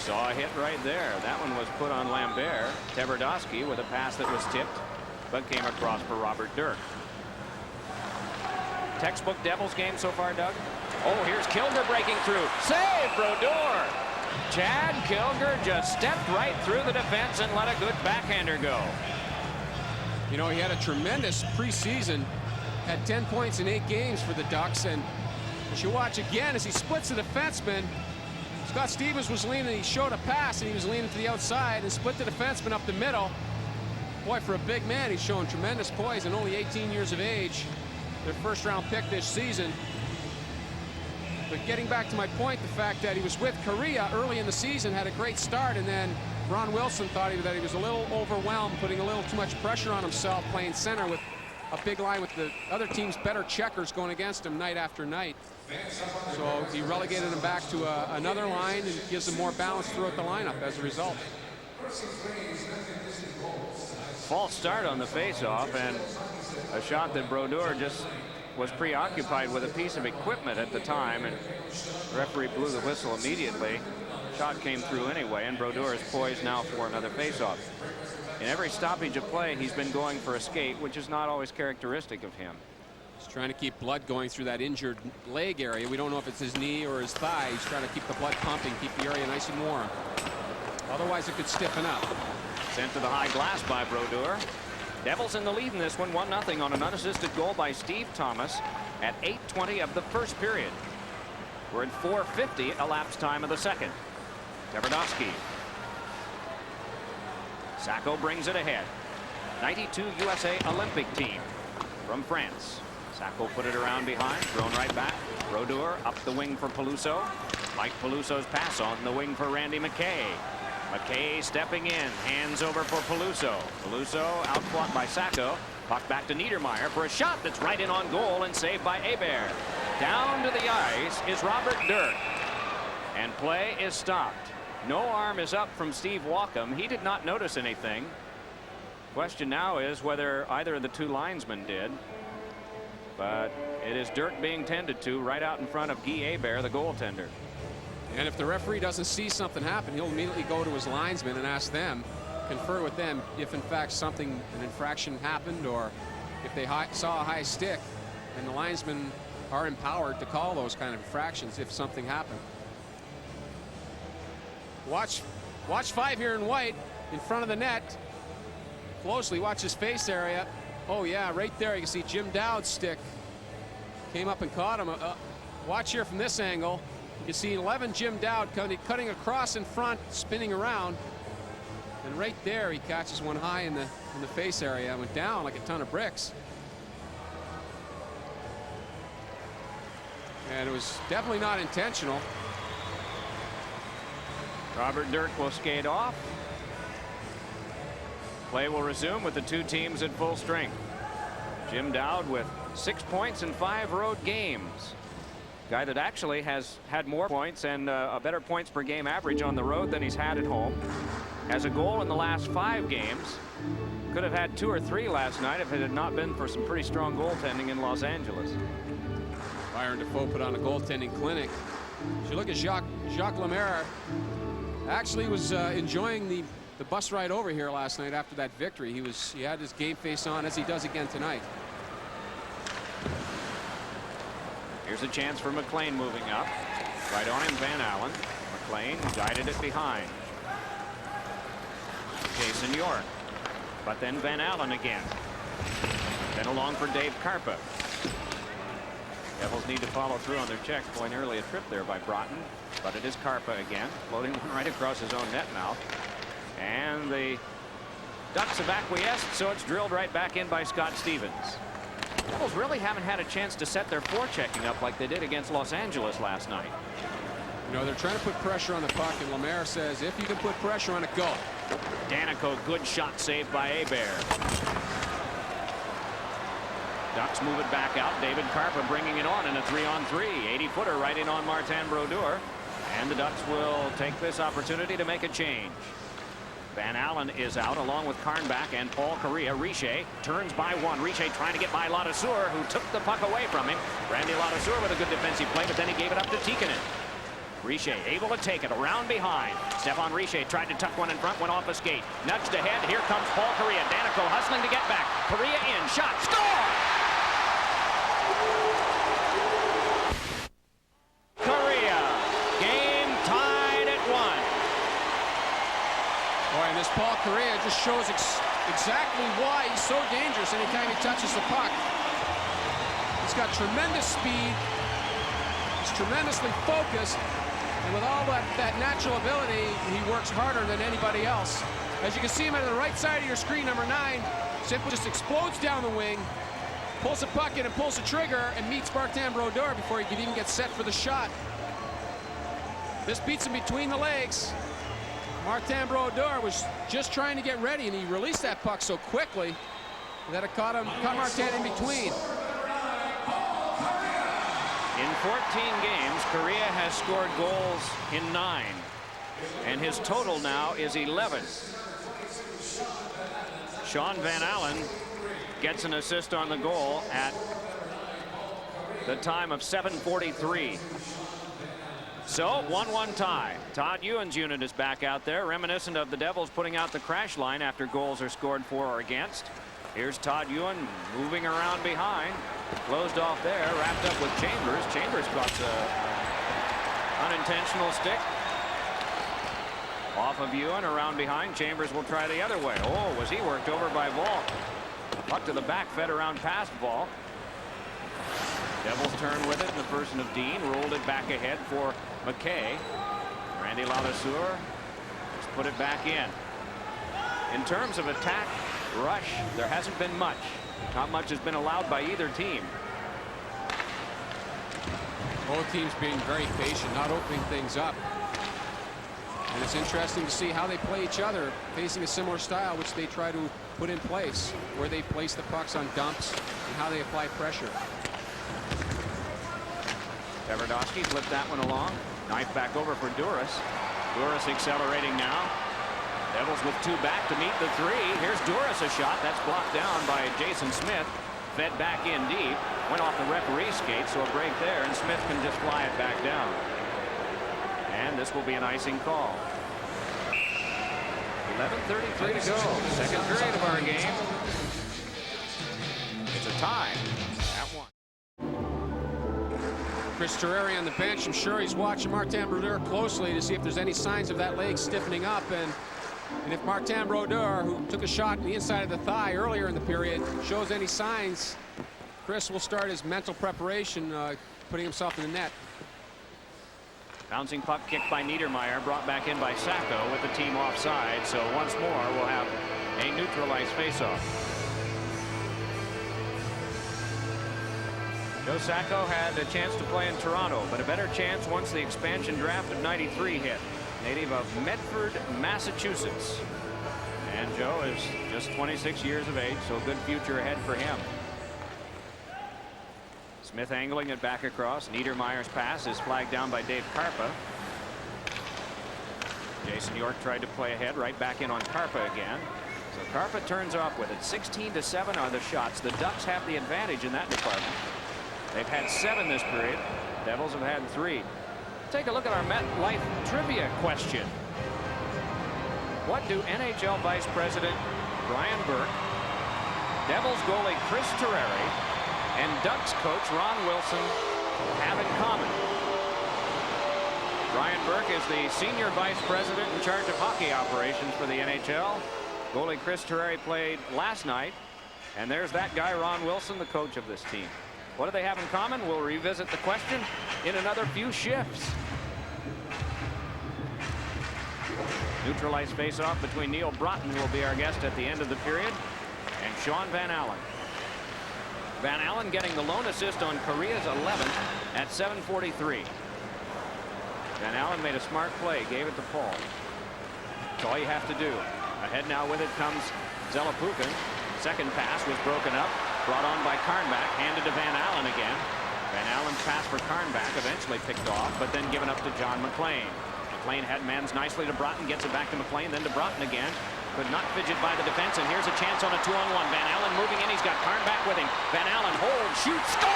Saw a hit right there. That one was put on Lambert. Tverdovsky with a pass that was tipped, but came across for Robert Dirk. Textbook Devils game so far, Doug? Oh, here's Kilger breaking through. Save, Brodeur. Chad Kilger just stepped right through the defense and let a good backhander go. You know, he had a tremendous preseason. Had 10 points in 8 games for the Ducks. And as you watch again, as he splits the defenseman, Scott Stevens was leaning. He showed a pass, and he was leaning to the outside and split the defenseman up the middle. Boy, for a big man, he's showing tremendous poise and only 18 years of age. Their first-round pick this season. But getting back to my point, the fact that he was with Korea early in the season, had a great start, and then Ron Wilson thought that he was a little overwhelmed, putting a little too much pressure on himself, playing center with a big line with the other team's better checkers going against him night after night. So he relegated him back to another line and gives him more balance throughout the lineup as a result. False start on the face-off, and a shot that Brodeur just was preoccupied with a piece of equipment at the time, and the referee blew the whistle immediately. Shot came through anyway, and Brodeur is poised now for another face-off. In every stoppage of play, he's been going for a skate, which is not always characteristic of him. He's trying to keep blood going through that injured leg area. We don't know if it's his knee or his thigh. He's trying to keep the blood pumping, keep the area nice and warm. Otherwise, it could stiffen up. Sent to the high glass by Brodeur. Devils in the lead in this one, 1-0 on an unassisted goal by Steve Thomas at 8:20 of the first period. We're at 4:50 elapsed time of the second. Tverdovsky. Sacco brings it ahead. 92 USA Olympic team from France. Sacco put it around behind, thrown right back. Brodeur up the wing for Peluso. Mike Peluso's pass on the wing for Randy McKay. McKay stepping in, hands over for Peluso. Peluso outfought by Sacco. Puck back to Niedermayer for a shot that's right in on goal and saved by Hebert. Down to the ice is Robert Dirk. And play is stopped. No arm is up from Steve Walkham. He did not notice anything. Question now is whether either of the two linesmen did. But it is Dirk being tended to right out in front of Guy Hebert, the goaltender. And if the referee doesn't see something happen, he'll immediately go to his linesmen and ask them, confer with them if in fact an infraction happened, or if they saw a high stick, and the linesmen are empowered to call those kind of infractions if something happened. Watch 5 here in white in front of the net. closely. Watch his face area. Oh yeah, right there you can see Jim Dowd's stick came up and caught him. Watch here from this angle. You can see 11 Jim Dowd cutting across in front, spinning around, and right there he catches one high in the face area. Went down like a ton of bricks. And it was definitely not intentional. Robert Dirk will skate off. Play will resume with the two teams at full strength. Jim Dowd with 6 points in 5 road games. Guy that actually has had more points and a better points per game average on the road than he's had at home. Has a goal in the last 5 games. Could have had 2 or 3 last night if it had not been for some pretty strong goaltending in Los Angeles. Byron Dafoe put on a goaltending clinic. If you look at Jacques Lemaire, actually was enjoying the bus ride over here last night after that victory. He had his game face on, as he does again tonight. Here's a chance for McLean moving up. Right on him, Van Allen. McLean guided it behind. Jason York. But then Van Allen again. Then along for Dave Karpa. Devils need to follow through on their check. Boy, nearly a trip there by Broughton. But it is Karpa again. Floating one right across his own net mouth. And the Ducks have acquiesced, so it's drilled right back in by Scott Stevens. Devils really haven't had a chance to set their forechecking up like they did against Los Angeles last night. You know, they're trying to put pressure on the puck, and Lemaire says, if you can put pressure on it, go. Danico, good shot saved by Hebert. Ducks move it back out. David Karpa bringing it on in a 3-on-3. 80-footer right in on Martin Brodeur. And the Ducks will take this opportunity to make a change. Van Allen is out along with Karnbach and Paul Correa. Richer turns by one. Richer trying to get by Ladouceur, who took the puck away from him. Randy Ladouceur with a good defensive play, but then he gave it up to Tikkanen. Richer able to take it around behind. Stefan Richer tried to tuck one in front, went off a skate. Nudged ahead. Here comes Paul Correa. Danico hustling to get back. Correa in. Shot. Score! Correa. Game tied at 1. Boy, and this Paul Correa just shows exactly why he's so dangerous anytime he touches the puck. He's got tremendous speed. He's tremendously focused. And with all that natural ability, he works harder than anybody else. As you can see him on the right side of your screen, number 9, simply just explodes down the wing, pulls the puck in and pulls the trigger and meets Martin Brodeur before he can even get set for the shot. This beats him between the legs. Martin Brodeur was just trying to get ready, and he released that puck so quickly that it caught Martin in between. In 14 games, Correa has scored goals in 9, and his total now is 11. Sean Van Allen gets an assist on the goal at the time of 7:43. So 1-1 tie. Todd Ewan's unit is back out there, reminiscent of the Devils putting out the crash line after goals are scored for or against. Here's Todd Ewan moving around behind. Closed off there, wrapped up with Chambers. Chambers got the unintentional stick. Off of Ewan, around behind. Chambers will try the other way. Oh, was he worked over by Vaughan. Puck to the back, fed around past Vaughan. Devils turn with it in the person of Dean. Rolled it back ahead for McKay. Randy Ladouceur just put it back in. In terms of attack, rush, there hasn't been much. Not much has been allowed by either team. Both teams being very patient, not opening things up. And it's interesting to see how they play each other, facing a similar style, which they try to put in place, where they place the pucks on dumps and how they apply pressure. Tverdovsky flipped that one along. Knife back over for Duras. Duras accelerating now. Devils with 2 back to meet the 3. Here's Duras, a shot that's blocked down by Jason Smith. Fed back in deep. Went off the referee's skate, so a break there, and Smith can just fly it back down. And this will be an icing call. 11:33 to go. Second period of our game. It's a tie at 1. Chris Terreri on the bench. I'm sure he's watching Martin Brodeur closely to see if there's any signs of that leg stiffening up. And And if Martin Brodeur, who took a shot in the inside of the thigh earlier in the period, shows any signs, Chris will start his mental preparation, putting himself in the net. Bouncing puck kicked by Niedermeyer, brought back in by Sacco with the team offside. So once more we'll have a neutralized faceoff. Joe Sacco had a chance to play in Toronto, but a better chance once the expansion draft of '93 hit. Native of Medford, Massachusetts. And Joe is just 26 years of age, so a good future ahead for him. Smith angling it back across. Niedermeyer's pass is flagged down by Dave Karpa. Jason York tried to play ahead, right back in on Karpa again. So Karpa turns off with it. 16-7 are the shots. The Ducks have the advantage in that department. They've had 7 this period. Devils have had 3. Take a look at our MetLife trivia question. What do NHL Vice President Brian Burke, Devils goalie Chris Terreri, and Ducks coach Ron Wilson have in common? Brian Burke is the senior vice president in charge of hockey operations for the NHL. Goalie Chris Terreri played last night. And there's that guy, Ron Wilson, the coach of this team. What do they have in common? We'll revisit the question in another few shifts. Neutralized faceoff between Neil Broughton, who will be our guest at the end of the period, and Sean Van Allen. Van Allen getting the lone assist on Korea's 11th at 7:43. Van Allen made a smart play, gave it to Paul. That's all you have to do. Ahead now with it comes Zelapukin. Second pass was broken up, brought on by Karnback, handed to Van Allen again. Van Allen's pass for Karnback eventually picked off, but then given up to John McLean. McLean had mans nicely to Broughton, gets it back to McLean, then to Broughton again. Could not fidget by the defense, and here's a chance on a 2-on-1. Van Allen moving in, he's got Karnback with him. Van Allen holds, shoots, score!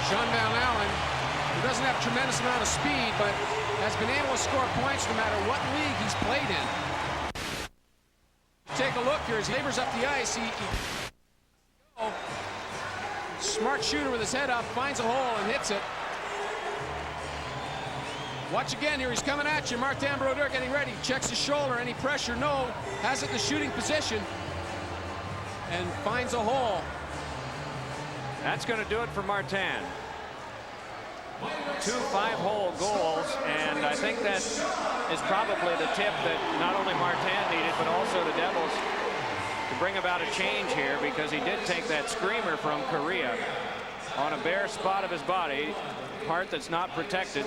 Sean Van Allen, who doesn't have a tremendous amount of speed, but has been able to score points no matter what league he's played in. Take a look here as he labors up the ice. Smart shooter with his head up, finds a hole and hits it. Watch again here, he's coming at you. Martin Brodeur getting ready, checks his shoulder, any pressure, no. Has it in the shooting position and finds a hole. That's going to do it for Martin. 2 5-hole goals, and I think that is probably the tip that not only Martin needed, but also the Devils to bring about a change here, because he did take that screamer from Korea on a bare spot of his body, part that's not protected.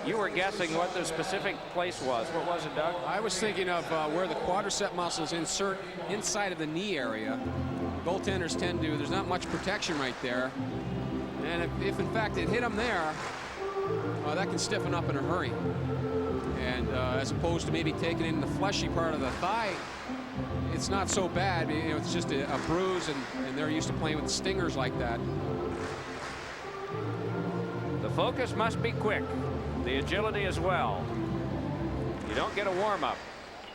You were guessing what the specific place was. What was it, Doug? I was thinking of where the quadricep muscles insert inside of the knee area. Goaltenders tend to, there's not much protection right there. And if in fact it hit him there, that can stiffen up in a hurry. And as opposed to maybe taking in the fleshy part of the thigh, it's not so bad. You know, it's just a bruise, and they're used to playing with stingers like that. The focus must be quick. The agility as well. You don't get a warm-up.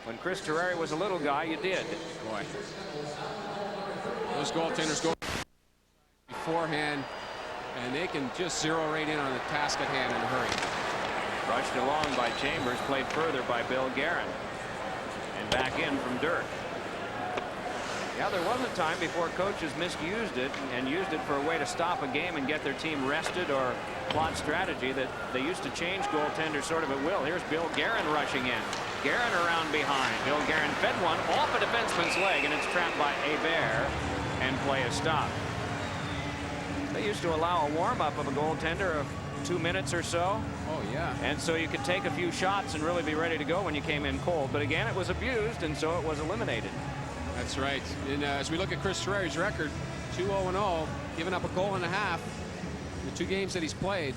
When Chris Terreri was a little guy, you did. Boy. Those goaltenders go beforehand, and they can just zero right in on the task at hand in a hurry. Brushed along by Chambers, played further by Bill Guerin, and back in from Dirk. Yeah, there was a time before coaches misused it and used it for a way to stop a game and get their team rested or plot strategy, that they used to change goaltenders sort of at will. Here's Bill Guerin rushing in. Guerin around behind. Bill Guerin fed one off a defenseman's leg, and it's trapped by Hebert, and play is stopped. They used to allow a warm-up of a goaltender of 2 minutes or so. Oh, yeah. And so you could take a few shots and really be ready to go when you came in cold. But again, it was abused, and so it was eliminated. That's right. And as we look at Chris Terreri's record, 2-0-0, giving up a goal and a half in the 2 games that he's played.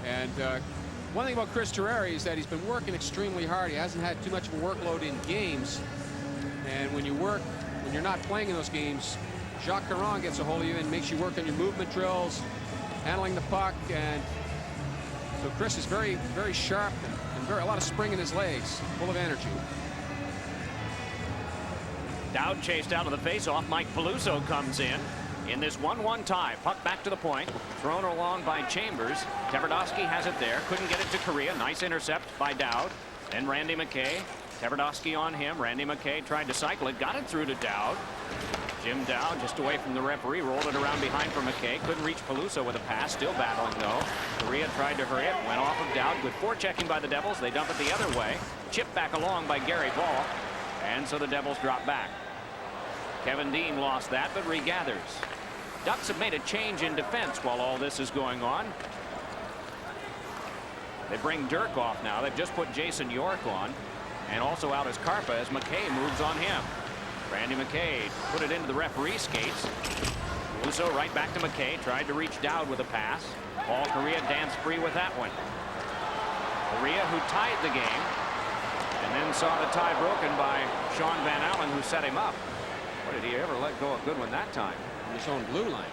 And one thing about Chris Terreri is that he's been working extremely hard. He hasn't had too much of a workload in games. And when you're not playing in those games, Jacques Caron gets a hold of you and makes you work on your movement drills, handling the puck. And so Chris is very, very sharp and a lot of spring in his legs, full of energy. Dowd chased out of the faceoff. Mike Peluso comes in this 1-1 tie. Puck back to the point. Thrown along by Chambers. Tverdovsky has it there. Couldn't get it to Korea. Nice intercept by Dowd. Then Randy McKay. Tverdovsky on him. Randy McKay tried to cycle it. Got it through to Dowd. Jim Dowd just away from the referee. Rolled it around behind for McKay. Couldn't reach Peluso with a pass. Still battling though. Korea tried to hurry it. Went off of Dowd. Good forechecking by the Devils. They dump it the other way. Chipped back along by Gary Ball. And so the Devils drop back. Kevin Dean lost that but regathers. Ducks have made a change in defense while all this is going on. They bring Dirk off now. They've just put Jason York on. And also out is Karpa as McKay moves on him. Randy McKay put it into the referee skates. Peluso right back to McKay. Tried to reach Dowd with a pass. Paul Korea danced free with that one. Korea, who tied the game, and then saw the tie broken by Sean Van Allen, who set him up. What did he ever let go a good one that time? On his own blue line.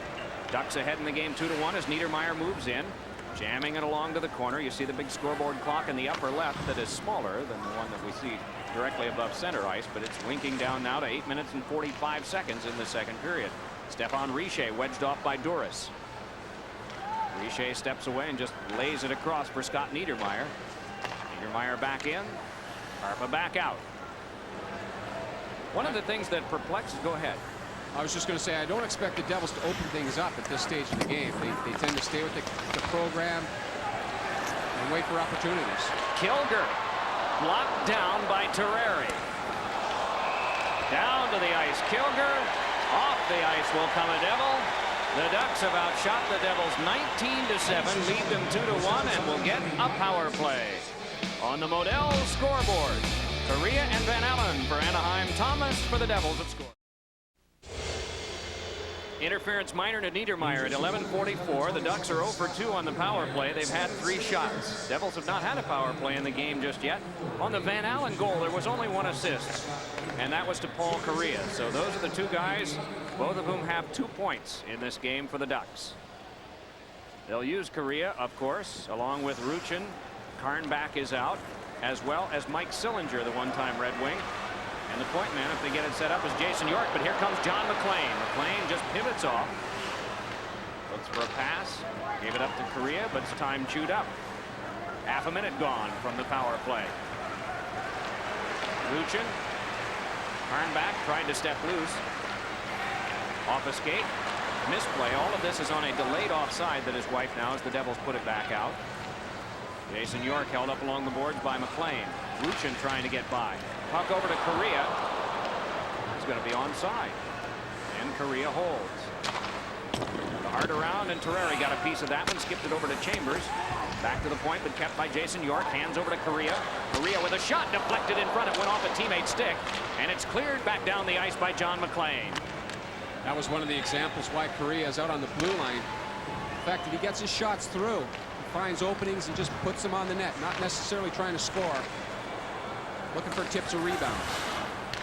Ducks ahead in the game 2-1 as Niedermeyer moves in. Jamming it along to the corner. You see the big scoreboard clock in the upper left that is smaller than the one that we see directly above center ice, but it's winking down now to 8 minutes and 45 seconds in the second period. Stefan Richer wedged off by Duras. Richer steps away and just lays it across for Scott Niedermeyer. Niedermeyer back in. Karpa back out. One of the things that perplexes, go ahead. I was just going to say, I don't expect the Devils to open things up at this stage of the game. They tend to stay with the program and wait for opportunities. Kilger blocked down by Terreri. Down to the ice. Kilger. Off the ice will come a Devil. The Ducks have outshot the Devils 19-7, lead them 2-1, and will get a power play. On the Modell scoreboard, Korea and Van Allen for Anaheim. Thomas for the Devils have scored. Interference minor to Niedermeyer at 11:44. The Ducks are 0 for 2 on the power play. They've had 3 shots. Devils have not had a power play in the game just yet. On the Van Allen goal, there was only 1 assist, and that was to Paul Korea. So those are the 2 guys, both of whom have 2 points in this game for the Ducks. They'll use Korea, of course, along with Ruchin. Karnback is out, as well as Mike Sillinger, the one-time Red Wing. And the point man, if they get it set up, is Jason York. But here comes John McLean. McLean just pivots off. Looks for a pass. Gave it up to Korea, but it's time chewed up. Half a minute gone from the power play. Ruchin. Karnback tried to step loose. Off a skate. Misplay. All of this is on a delayed offside that is wiped now as the Devils put it back out. Jason York held up along the boards by McLean. Ruchin trying to get by. Puck over to Korea. He's going to be onside. And Korea holds. The heart around, and Terreri got a piece of that one. Skipped it over to Chambers. Back to the point, but kept by Jason York. Hands over to Korea. Korea with a shot deflected in front. It went off a teammate's stick. And it's cleared back down the ice by John McLean. That was one of the examples why Korea is out on the blue line. The fact that he gets his shots through. Finds openings and just puts them on the net, not necessarily trying to score, looking for tips or rebounds.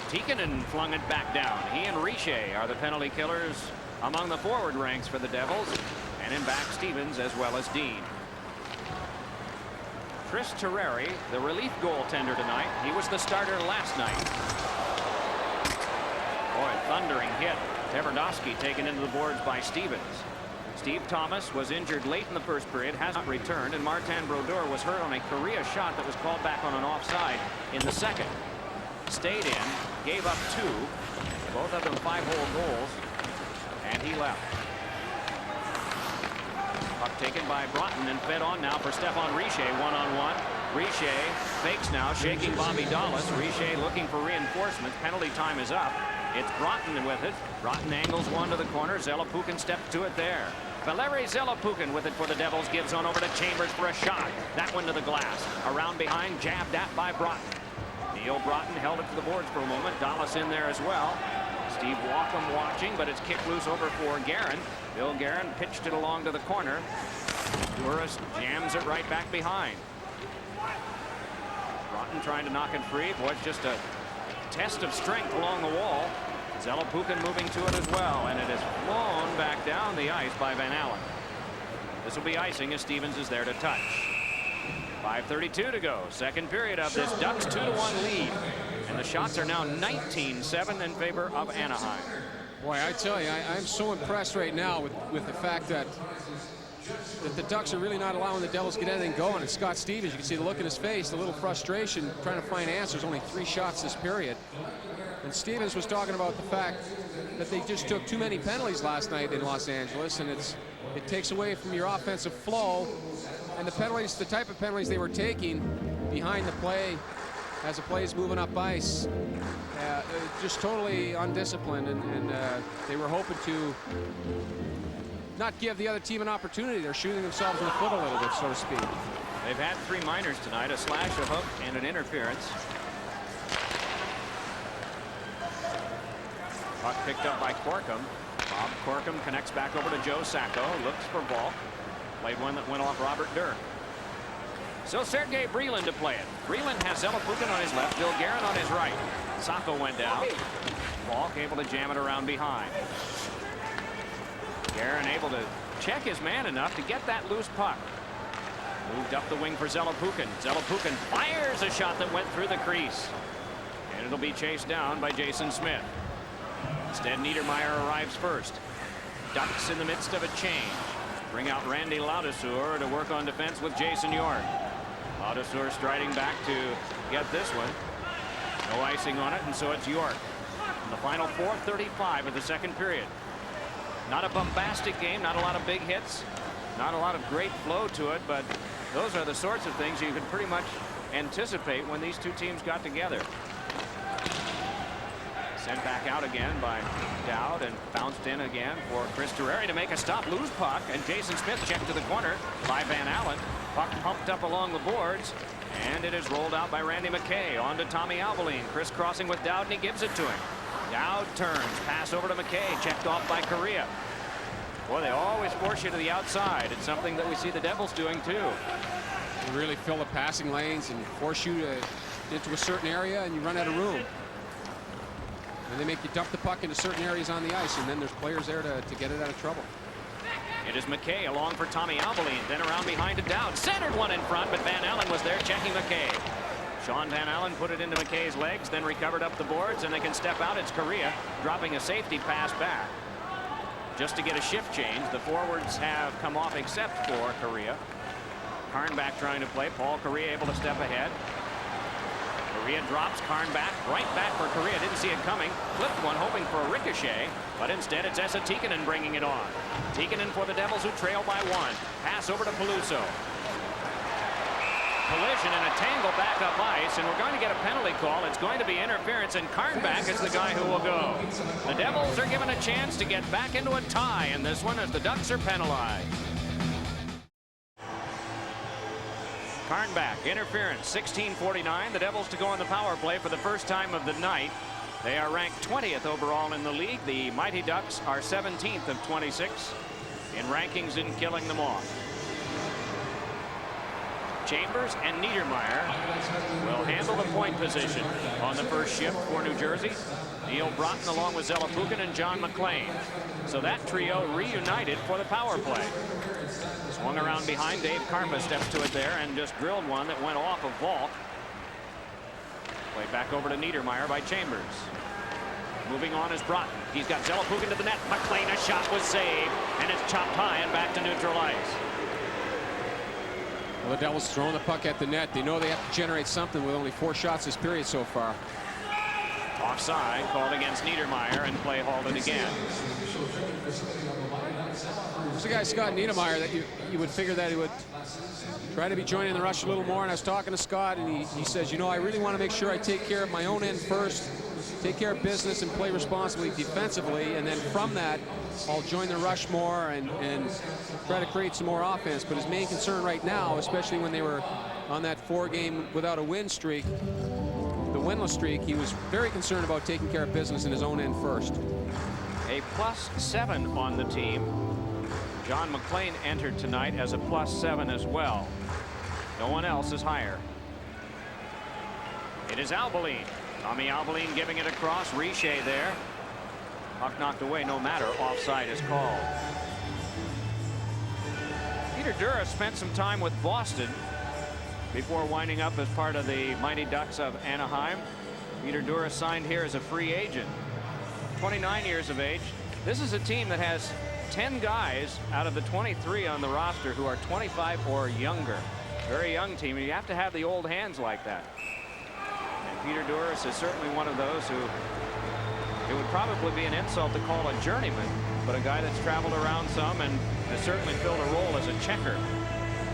Tikkanen flung it back down. He and Richer are the penalty killers among the forward ranks for the Devils, and in back Stevens as well as Dean. Chris Terreri, the relief goaltender tonight. He was the starter last night. Boy, thundering hit. Tverdovsky taken into the boards by Stevens. Steve Thomas was injured late in the first period, hasn't returned, and Martin Brodeur was hurt on a Korea shot that was called back on an offside in the second. Stayed in, gave up 2, both of them 5-hole goals, and he left. Puck taken by Broughton and fed on now for Stefan Richer, one-on-one. Richer fakes now, shaking Bobby Dallas. Richer looking for reinforcements. Penalty time is up. It's Broughton with it. Broughton angles one to the corner. Zelepukin steps to it there. Valeri Zelepukin with it for the Devils. Gives on over to Chambers for a shot. That one to the glass. Around behind, jabbed at by Broughton. Neil Broughton held it to the boards for a moment. Dallas in there as well. Steve Walkham watching, but it's kicked loose over for Guerin. Bill Guerin pitched it along to the corner. Duras jams it right back behind. Broughton trying to knock it free. Boy, it's just a test of strength along the wall. Zelepukin moving to it as well, and it is flown back down the ice by Van Allen. This will be icing as Stevens is there to touch. 5:32 to go. Second period of this Ducks 2-1 lead. And the shots are now 19-7 in favor of Anaheim. Boy, I tell you, I'm so impressed right now with the fact that the Ducks are really not allowing the Devils to get anything going. And Scott Stevens, you can see the look in his face, the little frustration, trying to find answers. Only 3 shots this period. And Stevens was talking about the fact that they just took too many penalties last night in Los Angeles, and it takes away from your offensive flow. And the penalties, the type of penalties they were taking behind the play, as the play is moving up ice, just totally undisciplined, and they were hoping to not give the other team an opportunity. They're shooting themselves in the foot a little bit, so to speak. They've had 3 minors tonight, a slash, a hook, and an interference. Puck picked up by Corkum. Bob Corkum connects back over to Joe Sacco, looks for Volk. Played one that went off Robert Dirk. So Sergei Brelin to play it. Brelin has Zelepukin on his left, Bill Guerin on his right. Sacco went down. Volk able to jam it around behind. Guerin able to check his man enough to get that loose puck. Moved up the wing for Zelepukin. Zelepukin fires a shot that went through the crease. And it'll be chased down by Jason Smith. Instead, Niedermeyer arrives first. Ducks in the midst of a change. Bring out Randy Laudaseur to work on defense with Jason York. Laudaseur striding back to get this one. No icing on it, and so it's York. In the final 4:35 of the second period. Not a bombastic game, not a lot of big hits, not a lot of great flow to it, but those are the sorts of things you can pretty much anticipate when these two teams got together. Sent back out again by Dowd and bounced in again for Chris Terreri to make a stop. Loose puck, and Jason Smith checked to the corner by Van Allen. Puck pumped up along the boards, and it is rolled out by Randy McKay. On to Tommy Albaline. Crisscrossing with Dowd, and he gives it to him. Dowd turns, pass over to McKay, checked off by Correa. Boy, they always force you to the outside. It's something that we see the Devils doing too. They really fill the passing lanes and force you into a certain area, and you run out of room. And they make you dump the puck into certain areas on the ice, and then there's players there to get it out of trouble. It is McKay along for Tommy Albaline, then around behind to Dowd. Centered one in front, but Van Allen was there checking McKay. Sean Van Allen put it into McKay's legs, then recovered up the boards, and they can step out. It's Correa dropping a safety pass back. Just to get a shift change, the forwards have come off except for Correa. Karnback trying to play. Paul Correa able to step ahead. Correa drops, Karn right back for Correa. Didn't see it coming. Flipped one, hoping for a ricochet, but instead it's Esa Tikkanen bringing it on. Tikkanen for the Devils, who trail by 1. Pass over to Peluso. Collision and a tangle back up ice, and we're going to get a penalty call. It's going to be interference, and Karnback is the guy who will go. The Devils are given a chance to get back into a tie in this one as the Ducks are penalized. Karnback, interference, 16:49. The Devils to go on the power play for the first time of the night. They are ranked 20th overall in the league. The Mighty Ducks are 17th of 26 in rankings in killing them off. Chambers and Niedermeyer will handle the point position on the first shift for New Jersey. Neil Broughton along with Zelepukin and John McLean. So that trio reunited for the power play. Swung around behind. Dave Karpa steps to it there and just drilled one that went off of Volk. Played back over to Niedermeyer by Chambers. Moving on is Broughton. He's got Zelepukin to the net. McLean, a shot was saved, and it's chopped high and back to neutral ice. Well, the Devils throwing the puck at the net. They know they have to generate something with only 4 shots this period so far. Offside called against Niedermeyer, and play halted again. There's a guy, Scott Niedermeyer, that you would figure that he would try to be joining the rush a little more. And I was talking to Scott, and he says, you know, I really want to make sure I take care of my own end first, take care of business and play responsibly defensively, and then from that I'll join the rush more and try to create some more offense. But his main concern right now, especially when they were on that 4-game without a win streak, the winless streak, he was very concerned about taking care of business in his own end first. A +7 on the team. John McLean entered tonight as a +7 as well. No one else is higher. It is Albaline. Tommy Albaline giving it across. Richer there. Puck knocked away no matter. Offside is called. Peter Dura spent some time with Boston before winding up as part of the Mighty Ducks of Anaheim. Peter Dura signed here as a free agent. 29 years of age. This is a team that has 10 guys out of the 23 on the roster who are 25 or younger. Very young team. You have to have the old hands like that. And Peter Duras is certainly one of those who it would probably be an insult to call a journeyman, but a guy that's traveled around some and has certainly filled a role as a checker.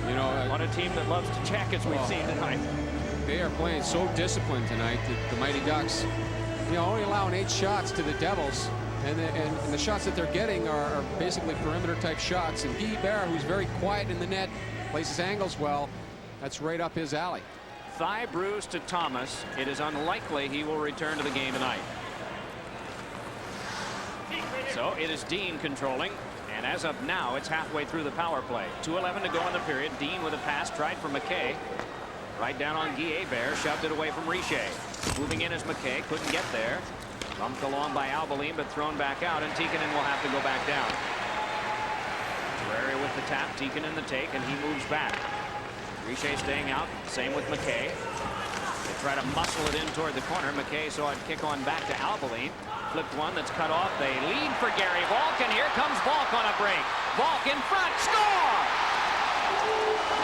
You know, on a team that loves to check, as we've seen tonight. They are playing so disciplined tonight, the Mighty Ducks. You know, only allowing 8 shots to the Devils, and the shots that they're getting are basically perimeter type shots. And Guy Bear, who's very quiet in the net, plays his angles well. That's right up his alley. Thigh bruise to Thomas. It is unlikely he will return to the game tonight. So it is Dean controlling, and as of now, it's halfway through the power play. 2:11 to go in the period. Dean with a pass tried for McKay. Right down on Guy Hebert, shoved it away from Richer. Moving in as McKay, couldn't get there. Bumped along by Albaline, but thrown back out, and Tikkanen will have to go back down. Terraria with the tap, Tikkanen the take, and he moves back. Richer staying out, same with McKay. They try to muscle it in toward the corner. McKay saw it kick on back to Albaline. Flipped one that's cut off. They lead for Gary Volk, and here comes Volk on a break. Volk in front, score!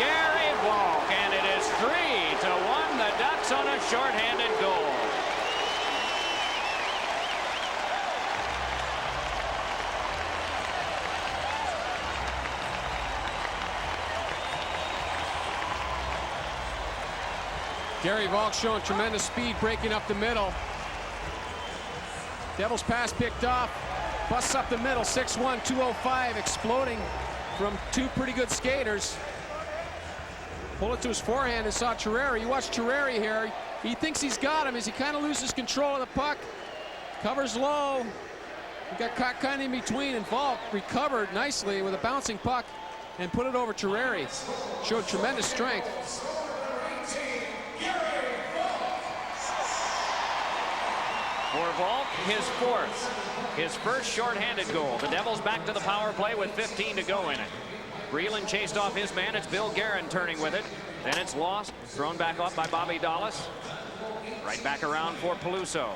Gary Volk, and it is 3-1. The Ducks on a shorthanded goal. Gary Volk showing tremendous speed, breaking up the middle. Devils pass picked off, busts up the middle, 6'1", 205, exploding from 2 pretty good skaters. Pull it to his forehand and saw Terraria. You watch Terraria here. He thinks he's got him as he kind of loses control of the puck. Covers low. He got caught kind of in between, and Volk recovered nicely with a bouncing puck and put it over Terraria. Showed tremendous strength. For Volk, his 4th. His first shorthanded goal. The Devils back to the power play with 15 to go in it. Breland chased off his man. It's Bill Guerin turning with it. Then it's lost. Thrown back off by Bobby Dallas. Right back around for Peluso.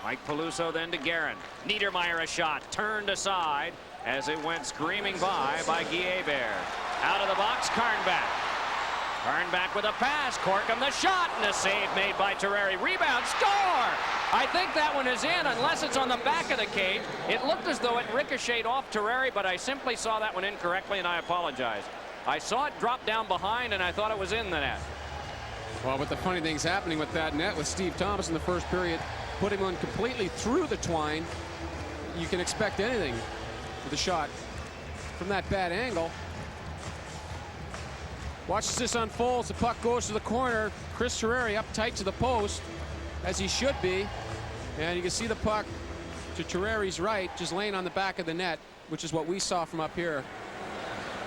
Mike Peluso then to Guerin. Niedermeyer a shot. Turned aside as it went screaming by Guy Hebert. Out of the box, Karnback. Karnback with a pass. Corkum the shot, and a save made by Terraria. Rebound, score! I think that one is in, unless it's on the back of the cage. It looked as though it ricocheted off Terraria, but I simply saw that one incorrectly, and I apologize. I saw it drop down behind, and I thought it was in the net. Well, but the funny thing's happening with that net with Steve Thomas in the first period, putting one completely through the twine. You can expect anything with a shot from that bad angle. Watch as this unfolds. The puck goes to the corner. Chris Terraria up tight to the post, as he should be. And you can see the puck to Terraria's right, just laying on the back of the net, which is what we saw from up here.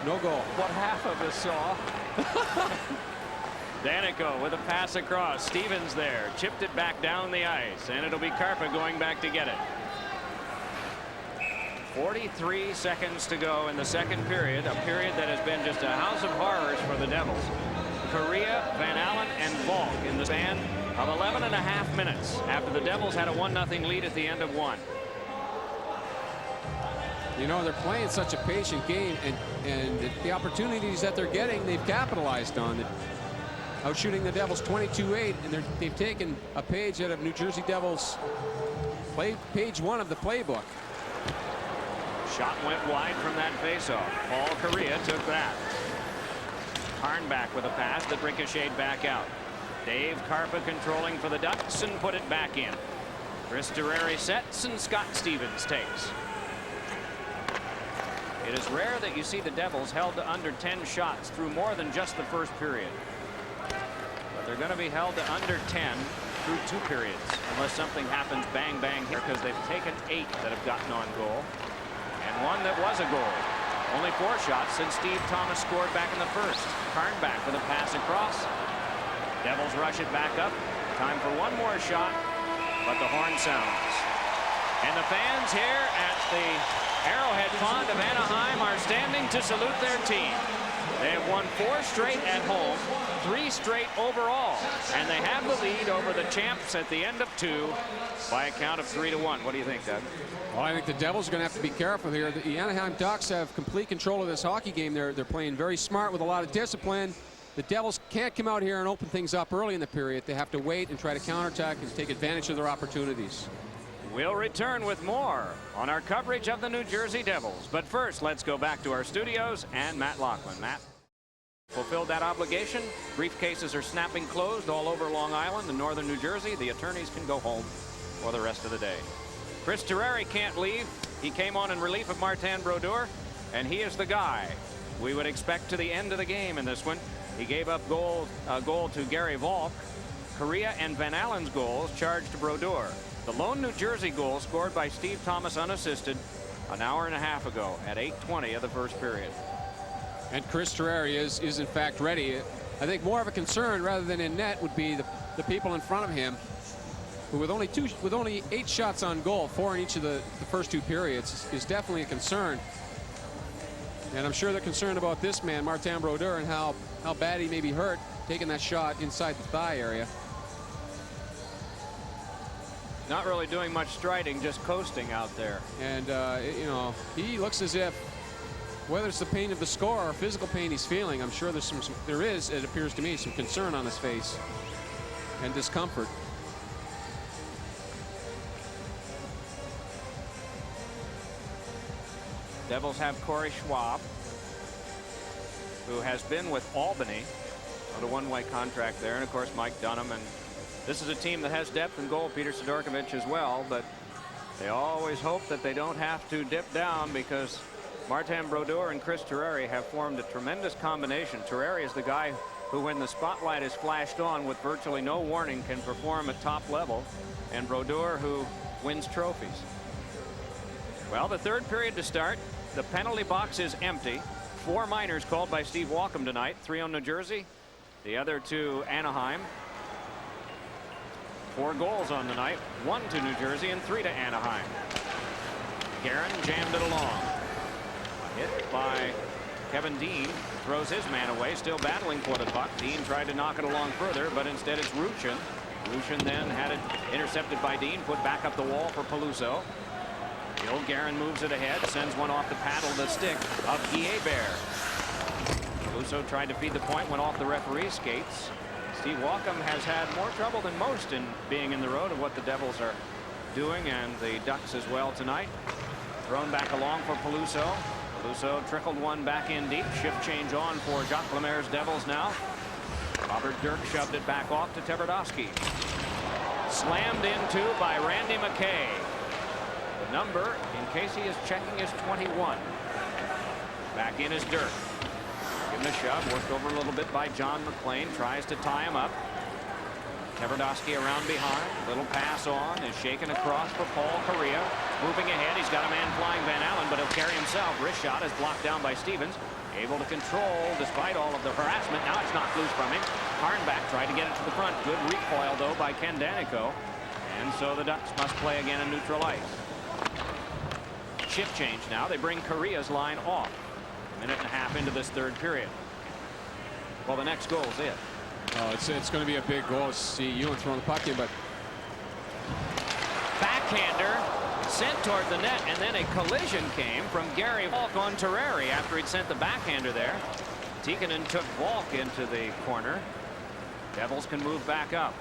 No goal. What half of us saw. Danico with a pass across. Stevens there. Chipped it back down the ice. And it'll be Karpa going back to get it. 43 seconds to go in the second period. A period that has been just a house of horrors for the Devils. Correa, Van Allen, and Volk in the span of 11.5 minutes after the Devils had a 1-0 lead at the end of one. You know, they're playing such a patient game, and the opportunities that they're getting, they've capitalized on. Out shooting the Devils 22-8, and they've taken a page out of New Jersey Devils page 1 of the playbook. Shot went wide from that faceoff. Paul Correa took that. Karnback with a pass that ricocheted back out. Dave Karpa controlling for the Ducks and put it back in. Chris Terraria sets and Scott Stevens takes. It is rare that you see the Devils held to under 10 shots through more than just the first period. But they're going to be held to under 10 through 2 periods, unless something happens bang bang here, because they've taken 8 that have gotten on goal and 1 that was a goal. Only 4 shots since Steve Thomas scored back in the first. Karnback with a pass across. Devils rush it back up. Time for 1 more shot, but the horn sounds. And the fans here at the Arrowhead Pond of Anaheim are standing to salute their team. They have won 4 straight at home, 3 straight overall, and they have the lead over the champs at the end of 2 by a count of 3-1. What do you think, Doug? Well, I think the Devils are going to have to be careful here. The Anaheim Ducks have complete control of this hockey game. They're playing very smart with a lot of discipline. The Devils can't come out here and open things up early in the period. They have to wait and try to counterattack and take advantage of their opportunities. We'll return with more on our coverage of the New Jersey Devils. But first, let's go back to our studios and Matt Loughlin. Matt, fulfilled that obligation. Briefcases are snapping closed all over Long Island and northern New Jersey. The attorneys can go home for the rest of the day. Chris Terreri can't leave. He came on in relief of Martin Brodeur, and he is the guy we would expect to the end of the game in this one. He gave up a goal to Gary Volk. Correa and Van Allen's goals charged to Brodeur. The lone New Jersey goal scored by Steve Thomas unassisted an hour and a half ago at 8:20 of the first period. And Chris Terreri is in fact ready. I think more of a concern rather than in net would be the people in front of him, who with only 8 shots on goal, 4 in each of the first 2 periods, is definitely a concern. And I'm sure they're concerned about this man, Martin Brodeur, and how bad he may be hurt taking that shot inside the thigh area. Not really doing much striding, just coasting out there. And you know, he looks as if, whether it's the pain of the score or physical pain he's feeling, I'm sure there is, it appears to me, some concern on his face and discomfort. Devils have Corey Schwab, who has been with Albany on a one-way contract there, and of course Mike Dunham. And this is a team that has depth in goal, Peter Sidorkovich as well, but they always hope that they don't have to dip down, because Martin Brodeur and Chris Terreri have formed a tremendous combination. Terreri is the guy who, when the spotlight is flashed on with virtually no warning, can perform at top level, and Brodeur, who wins trophies. Well, the third period to start. The penalty box is empty. 4 minors called by Steve Walkom tonight. 3 on New Jersey, the other 2 Anaheim. 4 goals on the night, 1 to New Jersey and 3 to Anaheim. Guerin jammed it along. A hit by Kevin Dean, throws his man away, still battling for the puck. Dean tried to knock it along further, but instead it's Rushin. Rushin then had it intercepted by Dean, put back up the wall for Peluso. Bill Guerin moves it ahead, sends one off the paddle, the stick of Guillet-Bear. Peluso tried to feed the point, went off the referee's skates. Steve Walkom has had more trouble than most in being in the road of what the Devils are doing, and the Ducks as well tonight. Thrown back along for Peluso. Peluso trickled one back in deep. Shift change on for Jacques Lemaire's Devils now. Robert Dirk shoved it back off to Tverdovsky. Slammed into by Randy McKay. The number, in case he is checking, is 21. Back in is Dirk. Give him a shove, worked over a little bit by John McLean, tries to tie him up. Tverdovsky around behind, little pass on, is shaken across for Paul Correa. Moving ahead, he's got a man flying Van Allen, but he'll carry himself. Wrist shot is blocked down by Stevens. Able to control despite all of the harassment. Now it's knocked loose from him. Harnback tried to get it to the front. Good recoil though by Ken Danico. And so the Ducks must play again in neutral ice. Shift change now. They bring Correa's line off. A minute and a half into this third period. Well, the next goal is it. Oh, it's going to be a big goal to see Ewan throwing the puck in, but backhander sent toward the net, and then a collision came from Gary Volk on Terreri after he'd sent the backhander there. Tikkanen took Volk into the corner. Devils can move back up.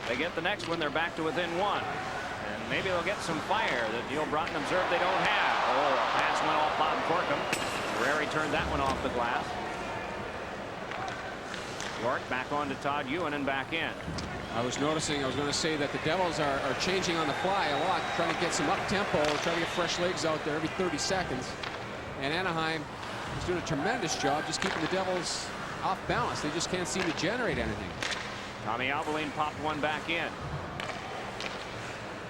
They get the next one. They're back to within 1. And maybe they'll get some fire that Neil Broughton observed they don't have. Oh, a pass went off Bob Corkum. Terreri turned that one off the glass. York back on to Todd Ewan and back in. I was going to say that the Devils are changing on the fly a lot, trying to get some up-tempo, trying to get fresh legs out there every 30 seconds. And Anaheim is doing a tremendous job just keeping the Devils off balance. They just can't seem to generate anything. Tommy Alvaline popped one back in.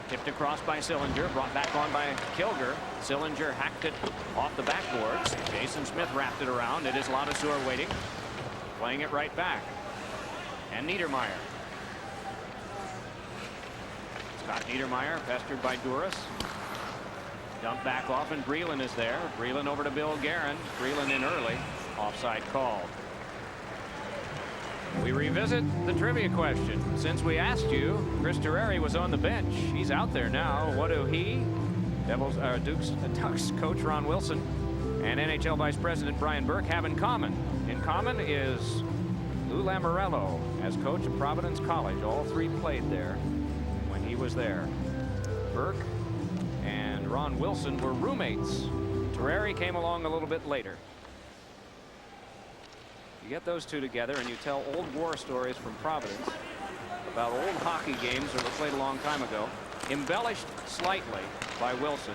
Tipped across by Sillinger, brought back on by Kilger. Sillinger hacked it off the backboards. Jason Smith wrapped it around. It is Ladouceur waiting. Playing it right back. And Niedermeyer. Scott Niedermeyer pestered by Duras. Dumped back off, and Breland is there. Breland over to Bill Guerin. Breland in early. Offside called. We revisit the trivia question. Since we asked you, Chris Terreri was on the bench. He's out there now. What do he, Ducks coach Ron Wilson, and NHL Vice President Brian Burke have in common? In common is Lou Lamoriello as coach of Providence College. All three played there when he was there. Burke and Ron Wilson were roommates. Terreri came along a little bit later. You get those two together and you tell old war stories from Providence about old hockey games that were played a long time ago, embellished slightly by Wilson,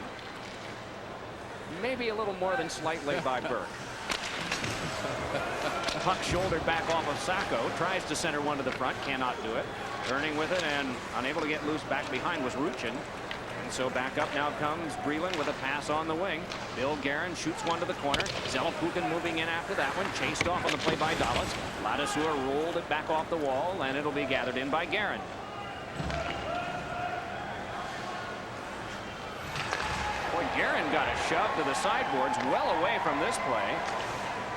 maybe a little more than slightly by Burke. Puck shouldered back off of Sacco, tries to center one to the front, cannot do it. Turning with it and unable to get loose back behind was Ruchin. And so back up now comes Breland with a pass on the wing. Bill Guerin shoots one to the corner. Zelepukin moving in after that one. Chased off on the play by Dallas. Ladouceur rolled it back off the wall, and it'll be gathered in by Guerin. Boy, Guerin got a shove to the sideboards well away from this play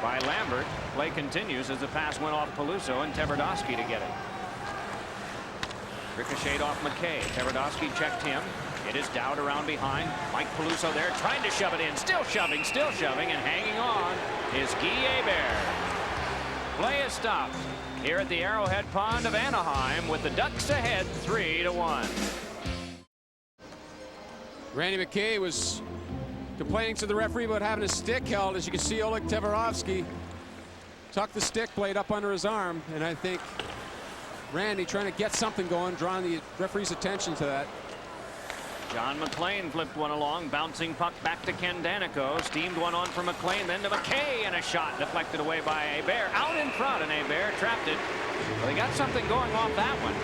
by Lambert. Play continues as the pass went off Peluso and Tverdovsky to get it. Ricocheted off McKay. Tverdovsky checked him. It is Dowd around behind. Mike Peluso there trying to shove it in. Still shoving, and hanging on is Guy Hebert. Play is stopped here at the Arrowhead Pond of Anaheim with the Ducks ahead 3-1. Randy McKay was complaining to the referee about having his stick held. As you can see, Oleg Tverdovsky tucked the stick blade up under his arm, and I think Randy trying to get something going, drawing the referee's attention to that. John McLean flipped one along, bouncing puck back to Ken Danico. Steamed one on from McLean, then to McKay, and a shot deflected away by Hebert. Out in front, and Hebert trapped it. Well, they got something going off that one.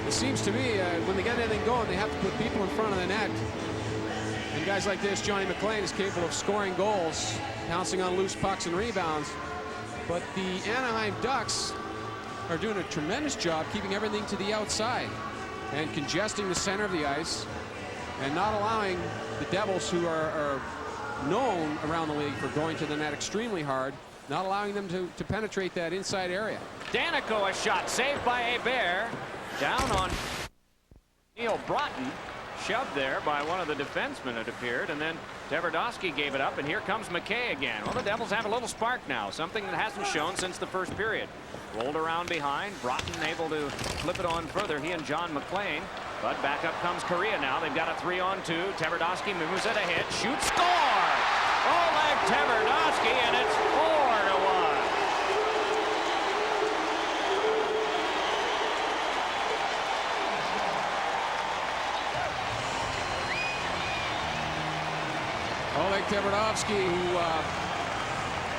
It seems to me when they get anything going, they have to put people in front of the net. And guys like this, Johnny McLean, is capable of scoring goals, pouncing on loose pucks and rebounds. But the Anaheim Ducks are doing a tremendous job keeping everything to the outside and congesting the center of the ice and not allowing the Devils, who are known around the league for going to the net extremely hard, not allowing them to penetrate that inside area. Danico a shot saved by Hebert. Down on Neil Broughton. Shoved there by one of the defensemen, it appeared, and then Tverdovsky gave it up, and here comes McKay again. Well, the Devils have a little spark now, something that hasn't shown since the first period. Rolled around behind. Broughton able to flip it on further. He and John McLean. But back up comes Korea now. They've got a 3-on-2. Tverdovsky moves it ahead. Shoots, score! Oleg Tverdovsky, and it's 4-1. Oleg Tverdovsky, who,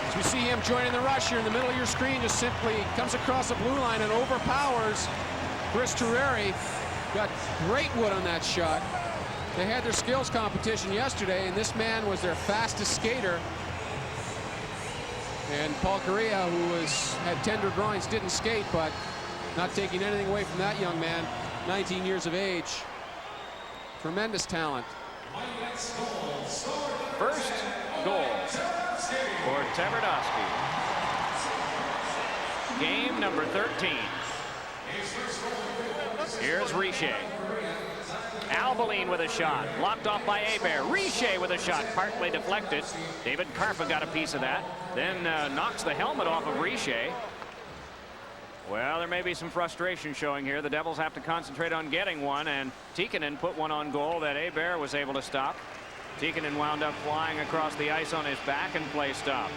as we see him joining the rush here in the middle of your screen, just simply comes across the blue line and overpowers Chris Terreri. Got great wood on that shot. They had their skills competition yesterday, and this man was their fastest skater. And Paul Correa, who had tender groins, didn't skate, but not taking anything away from that young man, 19 years of age. Tremendous talent. First goal for Tverdovsky. Game number 13. Here's Richer. Albaline with a shot. Blocked off by Hebert. Richer with a shot. Partly deflected. David Karpa got a piece of that. Then knocks the helmet off of Richer. Well, there may be some frustration showing here. The Devils have to concentrate on getting one, and Tikkanen put one on goal that Hebert was able to stop. Tikkanen wound up flying across the ice on his back, and play stopped.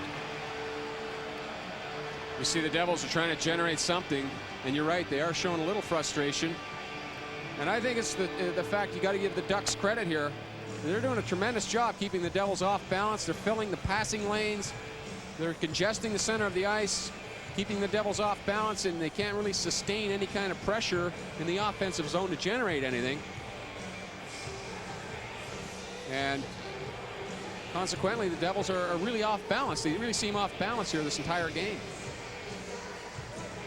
You see the Devils are trying to generate something, and you're right, they are showing a little frustration. And I think it's the fact you got to give the Ducks credit here. They're doing a tremendous job keeping the Devils off balance. They're filling the passing lanes. They're congesting the center of the ice, keeping the Devils off balance, and they can't really sustain any kind of pressure in the offensive zone to generate anything. And consequently, the Devils are really off balance. They really seem off balance here this entire game.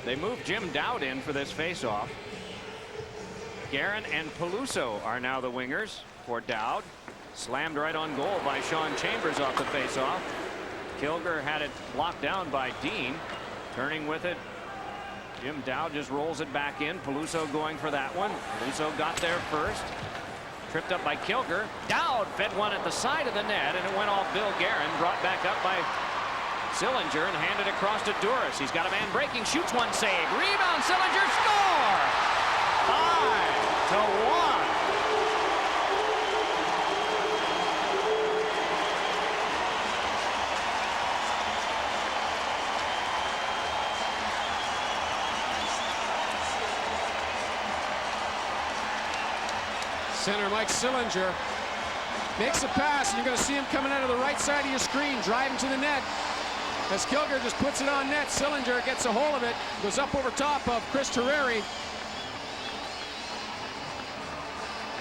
They moved Jim Dowd in for this faceoff. Guerin and Peluso are now the wingers for Dowd. Slammed right on goal by Sean Chambers off the faceoff. Kilger had it blocked down by Dean. Turning with it. Jim Dowd just rolls it back in. Peluso going for that one. Peluso got there first. Tripped up by Kilger. Dowd fed one at the side of the net, and it went off Bill Guerin. Brought back up by Sillinger and handed across to Duras. He's got a man breaking. Shoots one, save. Rebound. Sillinger score. 5-1. Center Mike Sillinger makes a pass, and you're going to see him coming out of the right side of your screen, driving to the net. As Kilger just puts it on net, Sillinger gets a hold of it, goes up over top of Chris Terreri.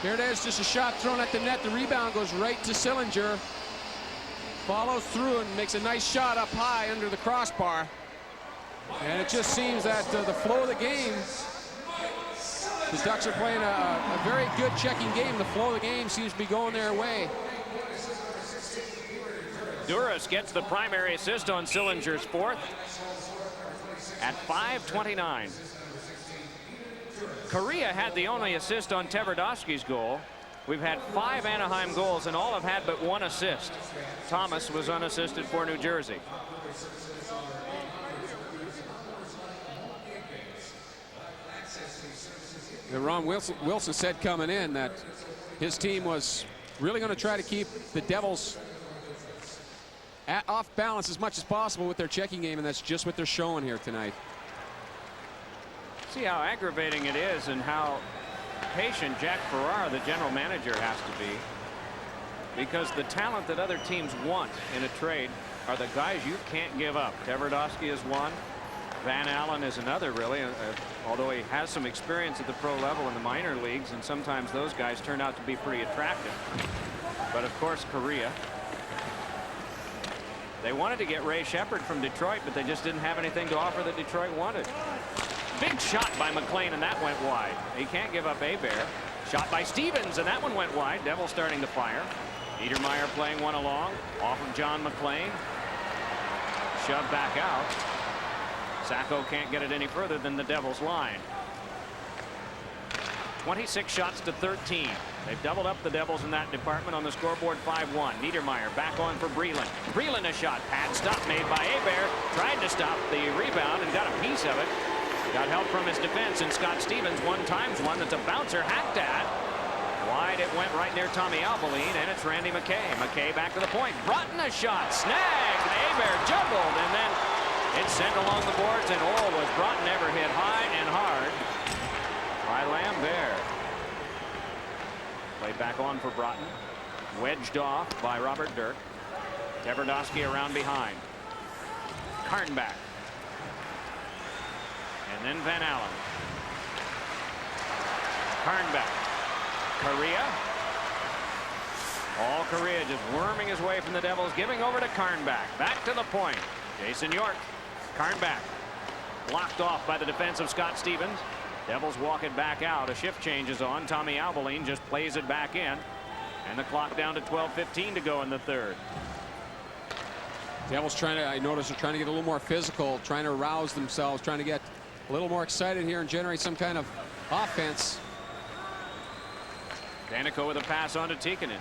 There it is, just a shot thrown at the net. The rebound goes right to Sillinger. Follows through and makes a nice shot up high under the crossbar. And it just seems that the flow of the game, the Ducks are playing a very good checking game. The flow of the game seems to be going their way. Duras gets the primary assist on Sillinger's fourth at 5:29. Korea had the only assist on Tverdovsky's goal. We've had 5 Anaheim goals, and all have had but 1 assist. Thomas was unassisted for New Jersey. Ron Wilson said coming in that his team was really going to try to keep the Devils off balance as much as possible with their checking game, and that's just what they're showing here tonight. See how aggravating it is and how patient Jack Farrar, the general manager, has to be, because the talent that other teams want in a trade are the guys you can't give up. Tverdovsky is one. Van Allen is another, really, although he has some experience at the pro level in the minor leagues, and sometimes those guys turn out to be pretty attractive. But of course, Korea. They wanted to get Ray Shepard from Detroit, but they just didn't have anything to offer that Detroit wanted. Big shot by McLean, and that went wide. He can't give up Hebert. Shot by Stevens, and that one went wide. Devils starting to fire. Niedermeyer playing one along. Off of John McLean. Shoved back out. Sacco can't get it any further than the Devils' line. 26 shots to 13. They've doubled up the Devils in that department on the scoreboard. 5-1. Niedermeyer back on for Breland. Breland a shot. Pad stop made by Hebert. Tried to stop the rebound and got a piece of it. Got help from his defense, and Scott Stevens one that's a bouncer hacked at. Wide it went right near Tommy Albaline, and it's Randy McKay. McKay back to the point. Broughton a shot. Snagged. Hebert juggled, and then it's sent along the boards, and was Broughton ever hit high and hard by Lambert. Played back on for Broughton. Wedged off by Robert Dirk. Tverdovsky around behind. Karnback. And then Van Allen. Karnback. Korea. All Korea just worming his way from the Devils, giving over to Karnback. Back to the point. Jason York. Karnback blocked off by the defense of Scott Stevens. Devils walk it back out. A shift change is on. Tommy Albaline just plays it back in, and the clock down to 12:15 to go in the third. Devils trying to, I notice they're trying to get a little more physical, trying to arouse themselves, trying to get a little more excited here and generate some kind of offense. Danico with a pass on to Tikkanen.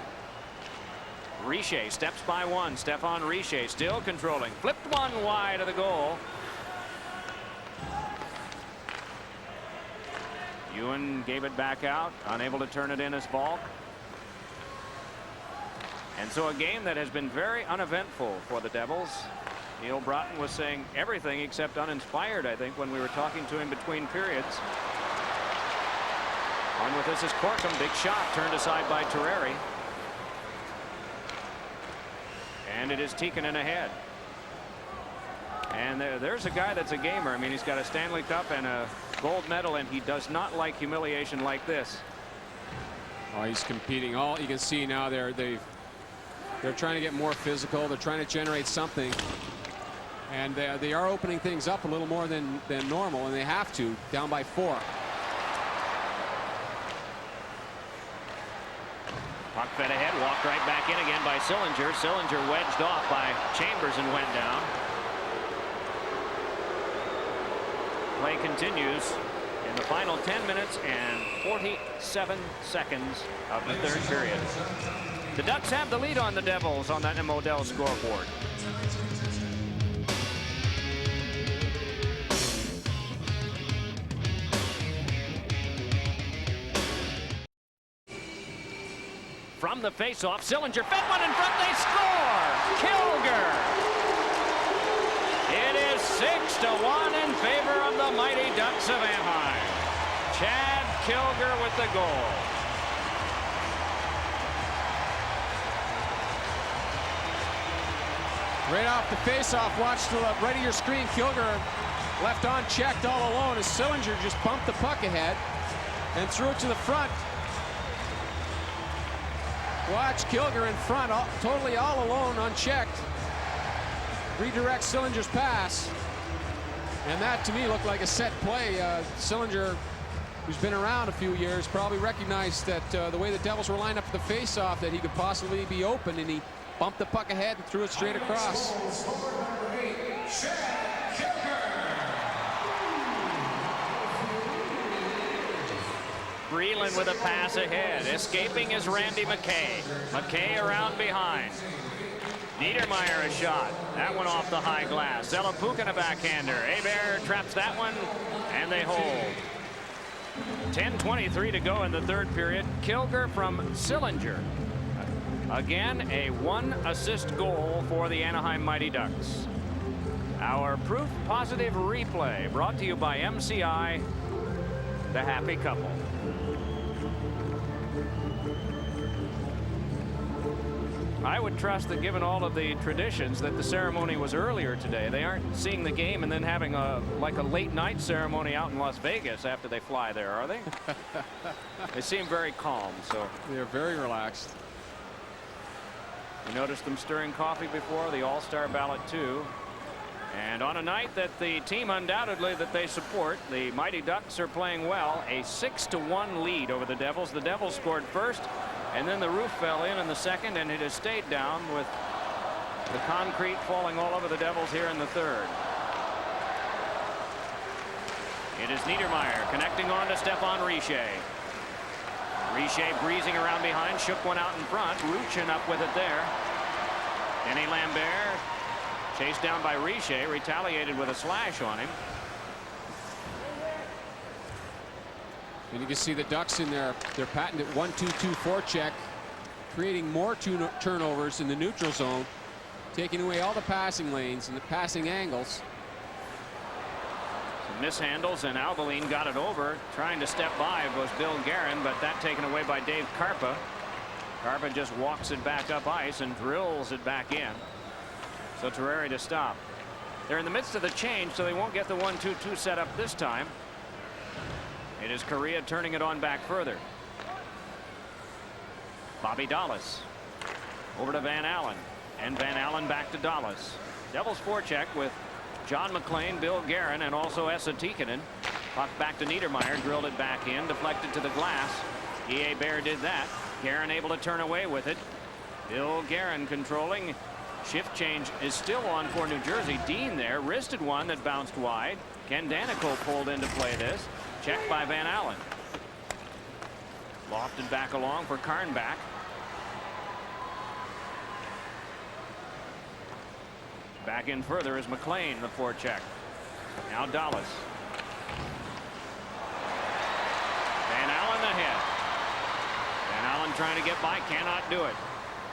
Richer steps by one. Stefan Richer still controlling. Flipped one wide of the goal. Ewan gave it back out, unable to turn it in as Falk. And so a game that has been very uneventful for the Devils. Neil Broughton was saying everything except uninspired, I think, when we were talking to him between periods. On with this is Corkum. Big shot turned aside by Terreri. And it is Tikkanen ahead. And there's a guy that's a gamer. I mean, he's got a Stanley Cup and a gold medal, and he does not like humiliation like this. Oh, he's competing. All you can see now, they're trying to get more physical. They're trying to generate something, and they are opening things up a little more than normal, and they have to. Down by 4. Puck fed ahead, walked right back in again by Sillinger. Sillinger wedged off by Chambers and went down. Play continues in the final 10 minutes and 47 seconds of the third period. The Ducks have the lead on the Devils on that Modell scoreboard. From the faceoff, Sillinger fed one in front, they score! Kilger! It is 6-1 in favor of the Mighty Ducks of Anaheim. Chad Kilger with the goal. Right off the faceoff, watch to the right of your screen. Kilger left on checked all alone as Sillinger just bumped the puck ahead and threw it to the front. Watch Kilger in front, totally all alone, unchecked. Redirects Sillinger's pass. And that, to me, looked like a set play. Sillinger, who's been around a few years, probably recognized that the way the Devils were lined up for the face-off, that he could possibly be open, and he bumped the puck ahead and threw it straight across. Breland with a pass ahead. Escaping is Randy McKay. McKay around behind. Niedermeyer a shot. That one off the high glass. Zelapuk a backhander. Hebert traps that one, and they hold. 10:23 to go in the third period. Kilger from Sillinger. Again, a one-assist goal for the Anaheim Mighty Ducks. Our proof positive replay brought to you by MCI, the happy couple. I would trust that, given all of the traditions, that the ceremony was earlier today. They aren't seeing the game and then having like a late night ceremony out in Las Vegas after they fly there, are they? They seem very calm, so They're very relaxed. you noticed them stirring coffee before the All-Star ballot too. And on a night that the team undoubtedly that they support, the Mighty Ducks are playing well. A 6-1 lead over the Devils. The Devils scored first, and then the roof fell in the second, and it has stayed down with the concrete falling all over the Devils here in the third. It is Niedermeyer connecting on to Stephane Richer. Richer breezing around behind, shook one out in front. Ruchin up with it there. Denny Lambert chased down by Richer, retaliated with a slash on him. And you can see the Ducks in their patented 1-2-2 forecheck, creating more turnovers in the neutral zone, taking away all the passing lanes and the passing angles. Some mishandles, and Albaline got it over. Trying to step by was Bill Guerin, but that taken away by Dave Karpa. Karpa just walks it back up ice and drills it back in. So Terreri to stop. They're in the midst of the change, so they won't get the 1-2-2 set up this time. It is Correa turning it on back further. Bobby Dallas over to Van Allen, and Van Allen back to Dallas. Devils forecheck with John McLean, Bill Guerin, and also Esa Tikkanen. Puck back to Niedermeyer, drilled it back in, deflected to the glass. E.A. Bear did that. Guerin able to turn away with it. Bill Guerin controlling. Shift change is still on for New Jersey. Dean there wristed one that bounced wide. Ken Danico pulled into play this. Checked by Van Allen. Lofted back along for Karnback. Back in further is McLean, the forecheck. Now Dallas. Van Allen ahead. Van Allen trying to get by, cannot do it.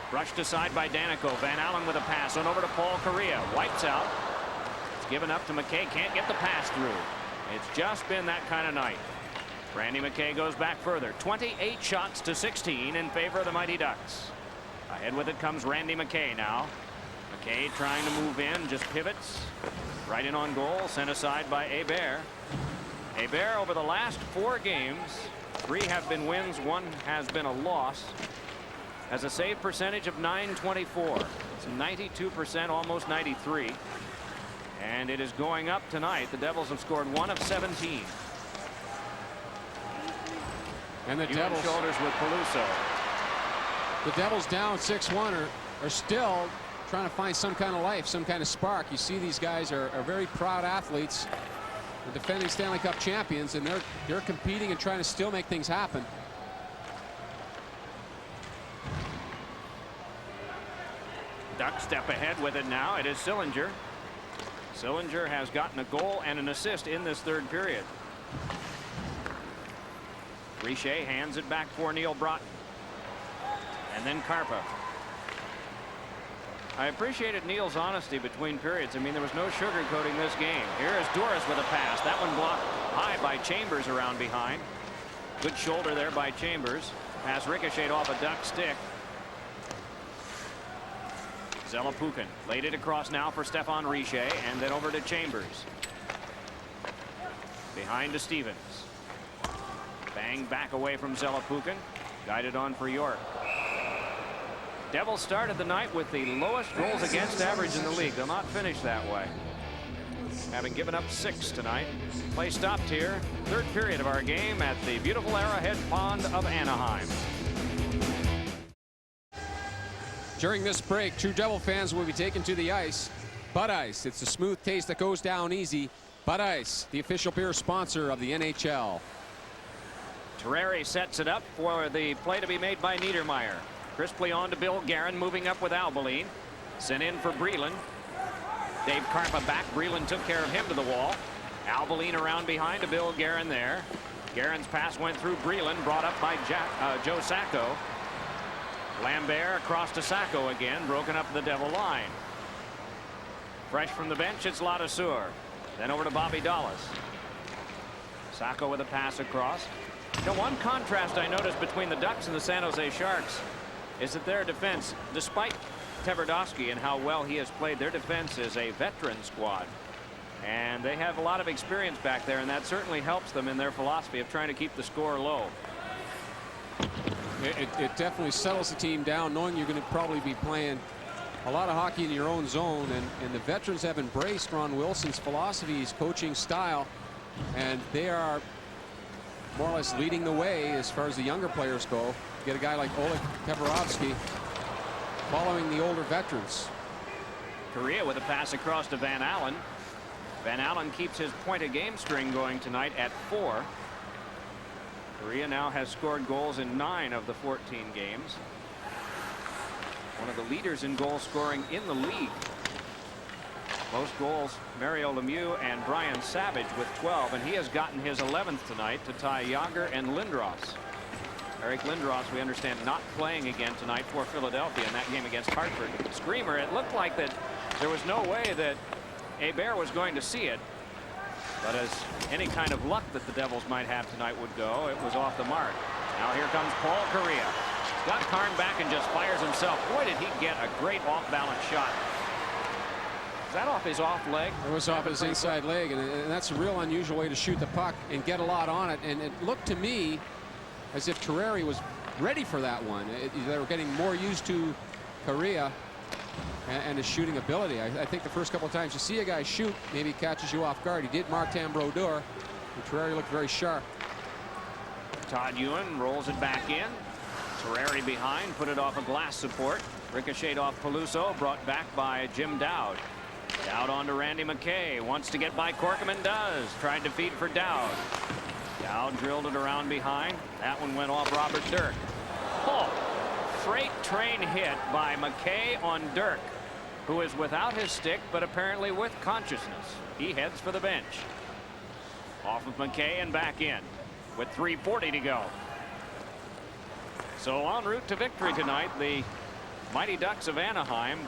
Brushed aside by Danico. Van Allen with a pass on over to Paul Correa. Wipes out. It's given up to McKay. Can't get the pass through. It's just been that kind of night. Randy McKay goes back further. 28 shots to 16 in favor of the Mighty Ducks. Ahead with it comes Randy McKay now. McKay trying to move in, just pivots. Right in on goal, sent aside by Hebert. Hebert over the last 4 games, 3 have been wins, 1 has been a loss. Has a save percentage of .924. It's 92%, almost 93. And it is going up tonight. The Devils have scored 1 of 17. And the Human Devils shoulders with Peluso. the Devils down 6-1 are still trying to find some kind of life, some kind of spark. You see these guys are very proud athletes, the defending Stanley Cup champions, and they're competing and trying to still make things happen. Ducks step ahead with it now. It is Sillinger. Sillinger has gotten a goal and an assist in this third period. Richer hands it back for Neil Broughton. And then Karpa. I appreciated Neil's honesty between periods. I mean, there was no sugarcoating this game. Here is Duras with a pass. That one blocked high by Chambers around behind. Good shoulder there by Chambers. Pass ricocheted off a Duck stick. Zelepukin laid it across now for Stefan Richer, and then over to Chambers. Behind to Stevens. Bang back away from Zelepukin. Guided on for York. Devils started the night with the lowest goals against average in the league. They'll not finish that way, having given up 6 tonight. Play stopped here. Third period of our game at the beautiful Arrowhead Pond of Anaheim. During this break, true Devil fans will be taken to the ice. Bud Ice, it's a smooth taste that goes down easy. Bud Ice, the official beer sponsor of the NHL. Terreri sets it up for the play to be made by Niedermeyer. Crisply on to Bill Guerin, moving up with Albeline. Sent in for Breland. Dave Karpa back. Breland took care of him to the wall. Albeline around behind to Bill Guerin there. Guerin's pass went through Breland, brought up by Joe Sacco. Lambert across to Sacco again, broken up the Devil line. Fresh from the bench, it's Ladouceur. Then over to Bobby Dallas. Sacco with a pass across. You know, one contrast I noticed between the Ducks and the San Jose Sharks is that their defense, despite Tverdovsky and how well he has played, their defense is a veteran squad. And they have a lot of experience back there, and that certainly helps them in their philosophy of trying to keep the score low. It definitely settles the team down, knowing you're going to probably be playing a lot of hockey in your own zone, and the veterans have embraced Ron Wilson's philosophy, his coaching style, and they are more or less leading the way as far as the younger players go. You get a guy like Oleg Kaparovsky following the older veterans. Correa with a pass across to Van Allen. Van Allen keeps his point a game string going tonight at 4. Correa now has scored goals in 9 of the 14 games. One of the leaders in goal scoring in the league. Most goals, Mario Lemieux and Brian Savage with 12, and he has gotten his 11th tonight to tie Yager and Lindros. Eric Lindros, we understand, not playing again tonight for Philadelphia in that game against Hartford. Screamer, it looked like that there was no way that Hebert was going to see it. But as any kind of luck that the Devils might have tonight would go, it was off the mark. Now here comes Paul Correa. Got Karn back and just fires himself. Boy, did he get a great off-balance shot. Is that off his off leg? It was off his inside leg, and that's a real unusual way to shoot the puck and get a lot on it. And it looked to me as if Terreri was ready for that one. They were getting more used to Correa and his shooting ability. I think the first couple of times you see a guy shoot, maybe catches you off guard. He did Martin Brodeur, and Terreri looked very sharp. Todd Ewan rolls it back in. Terreri behind, put it off a glass support. Ricocheted off Peluso, brought back by Jim Dowd. Dowd on to Randy McKay. Wants to get by Corcoran, does. Tried to feed for Dowd. Dowd drilled it around behind. That one went off Robert Dirk. Oh, freight train hit by McKay on Dirk, who is without his stick, but apparently with consciousness. He heads for the bench. Off of McKay and back in with 3:40 to go. So en route to victory tonight, the Mighty Ducks of Anaheim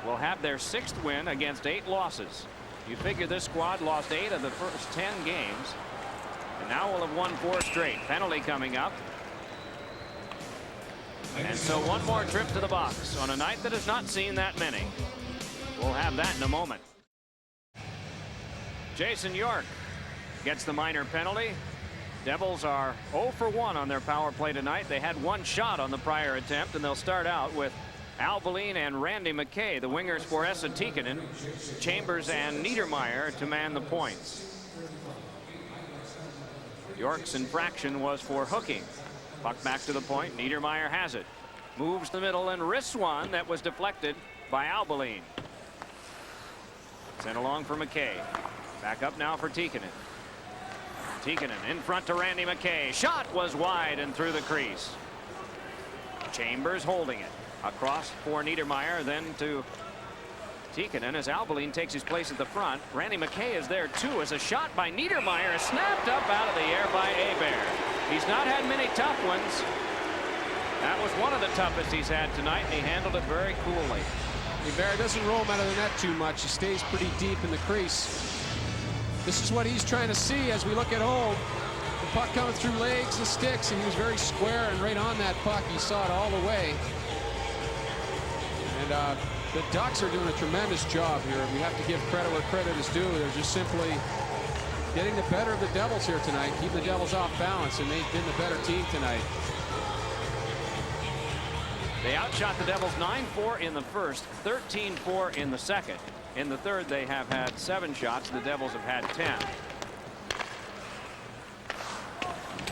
will have their 6th win against 8 losses. You figure this squad lost 8 of the first 10 games, and now we'll have won 4 straight. Penalty coming up. And so one more trip to the box on a night that has not seen that many. We'll have that in a moment. Jason York gets the minor penalty. Devils are 0 for 1 on their power play tonight. They had 1 shot on the prior attempt, and they'll start out with Albeline and Randy McKay, the wingers for Esa Tikkanen, Chambers and Niedermeyer to man the points. York's infraction was for hooking. Puck back to the point. Niedermeyer has it. Moves the middle and risks one that was deflected by Albeline. Sent along for McKay. Back up now for Tikkanen. Tikkanen in front to Randy McKay. Shot was wide and through the crease. Chambers holding it. Across for Niedermayer, then to Tikkanen as Albeline takes his place at the front. Randy McKay is there too as a shot by Niedermayer is snapped up out of the air by Hebert. He's not had many tough ones. That was one of the toughest he's had tonight, and he handled it very coolly. Hebert doesn't roam out of the net too much. He stays pretty deep in the crease. This is what he's trying to see as we look at home. The puck coming through legs and sticks, and he was very square and right on that puck. He saw it all the way. And the Ducks are doing a tremendous job here. We have to give credit where credit is due. They're just simply getting the better of the Devils here tonight, keeping the Devils off balance, and they've been the better team tonight. They outshot the Devils 9-4 in the first, 13-4 in the second. In the third, they have had 7 shots. The Devils have had 10.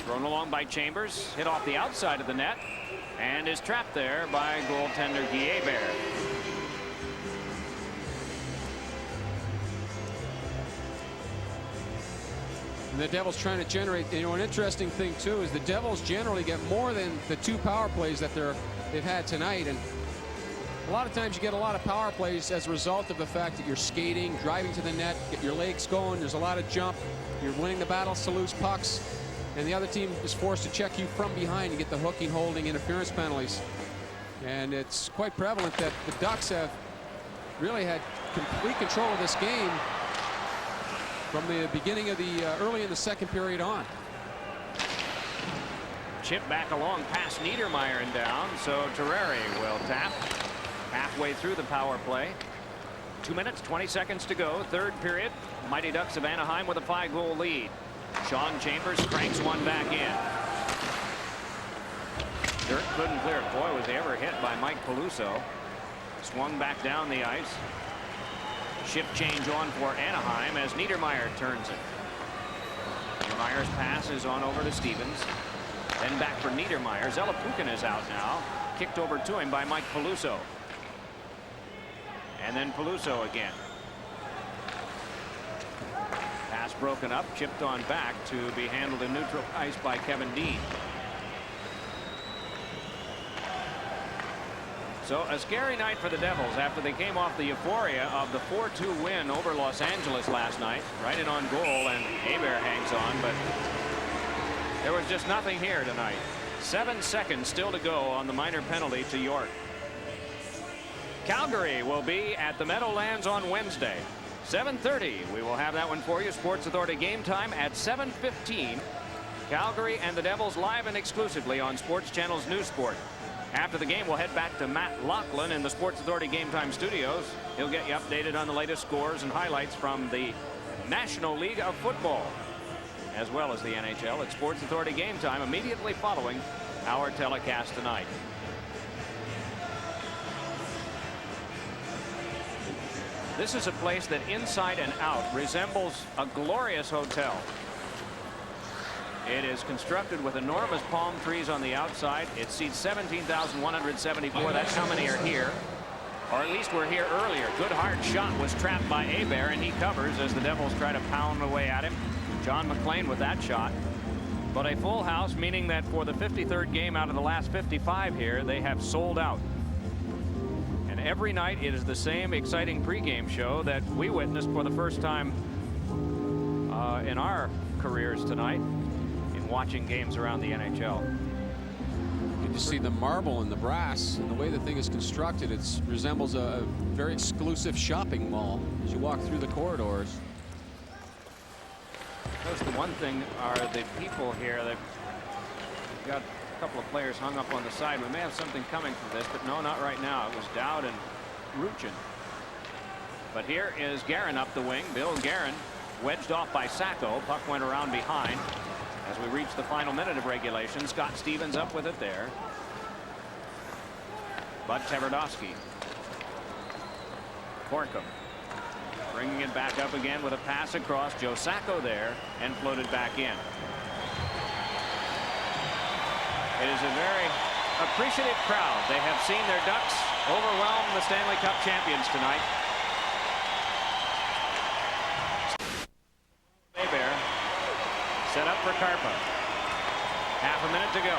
Thrown along by Chambers, hit off the outside of the net, and is trapped there by goaltender Guy Hebert. And the Devils trying to generate, an interesting thing too is the Devils generally get more than the 2 power plays that they've had tonight, and a lot of times you get a lot of power plays as a result of the fact that you're skating, driving to the net, get your legs going, there's a lot of jump, you're winning the battles to lose pucks, and the other team is forced to check you from behind and get the hooking, holding, interference penalties. And it's quite prevalent that the Ducks have really had complete control of this game from the beginning of the early in the second period on. Chip back along past Niedermayer and down, so Terreri will tap halfway through the power play. 2 minutes 20 seconds to go, third period. Mighty Ducks of Anaheim with a 5-goal lead. Sean Chambers cranks one back in. Dirk couldn't clear it. Boy, was he ever hit by Mike Peluso. Swung back down the ice. Shift change on for Anaheim as Niedermayer turns it. Niedermayer's pass is on over to Stevens. Then back for Niedermayer. Zelepukin is out now. Kicked over to him by Mike Peluso. And then Peluso again. Pass broken up, chipped on back to be handled in neutral ice by Kevin Dean. So a scary night for the Devils after they came off the euphoria of the 4-2 win over Los Angeles last night. Right in on goal, and Hebert hangs on, but there was just nothing here tonight. 7 seconds still to go on the minor penalty to York. Calgary will be at the Meadowlands on Wednesday. 7:30. We will have that one for you. Sports Authority Game Time at 7:15. Calgary and the Devils live and exclusively on Sports Channel's News Sport. After the game, we'll head back to Matt Loughlin in the Sports Authority Game Time studios. He'll get you updated on the latest scores and highlights from the National League of Football, as well as the NHL at Sports Authority Game Time immediately following our telecast tonight. This is a place that inside and out resembles a glorious hotel. It is constructed with enormous palm trees on the outside. It seats 17,174. That's how many are here. Or at least we're here earlier. Good hard shot was trapped by Hebert, and he covers as the Devils try to pound away at him. John McLean with that shot. But a full house, meaning that for the 53rd game out of the last 55 here, they have sold out. And every night it is the same exciting pregame show that we witnessed for the first time in our careers tonight in watching games around the NHL. You see the marble and the brass and the way the thing is constructed. It resembles a very exclusive shopping mall as you walk through the corridors. That's the one thing are the people here that got a couple of players hung up on the side. We may have something coming from this, but no, not right now. It was Dowd and Ruchin. But here is Guerin up the wing. Bill Guerin wedged off by Sacco. Puck went around behind as we reach the final minute of regulation. Scott Stevens up with it there. Bud Tverdovsky. Corkum bringing it back up again with a pass across. Joe Sacco there and floated back in. It is a very appreciative crowd. They have seen their Ducks overwhelm the Stanley Cup champions tonight. Bear set up for Karpa. Half a minute to go.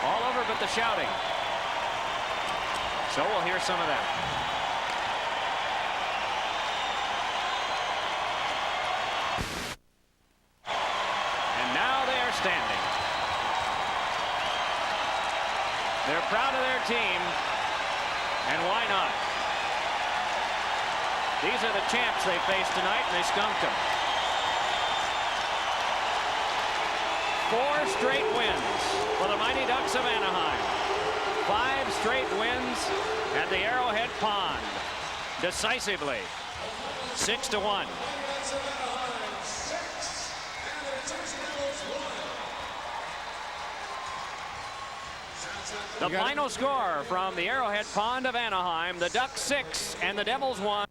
All over but the shouting. So we'll hear some of that. And now they are standing. They're proud of their team, and why not? These are the champs they faced tonight, and they skunked them. 4 straight wins for the Mighty Ducks of Anaheim. 5 straight wins at the Arrowhead Pond. Decisively. 6-1. The final score from the Arrowhead Pond of Anaheim, the Ducks 6 and the Devils 1.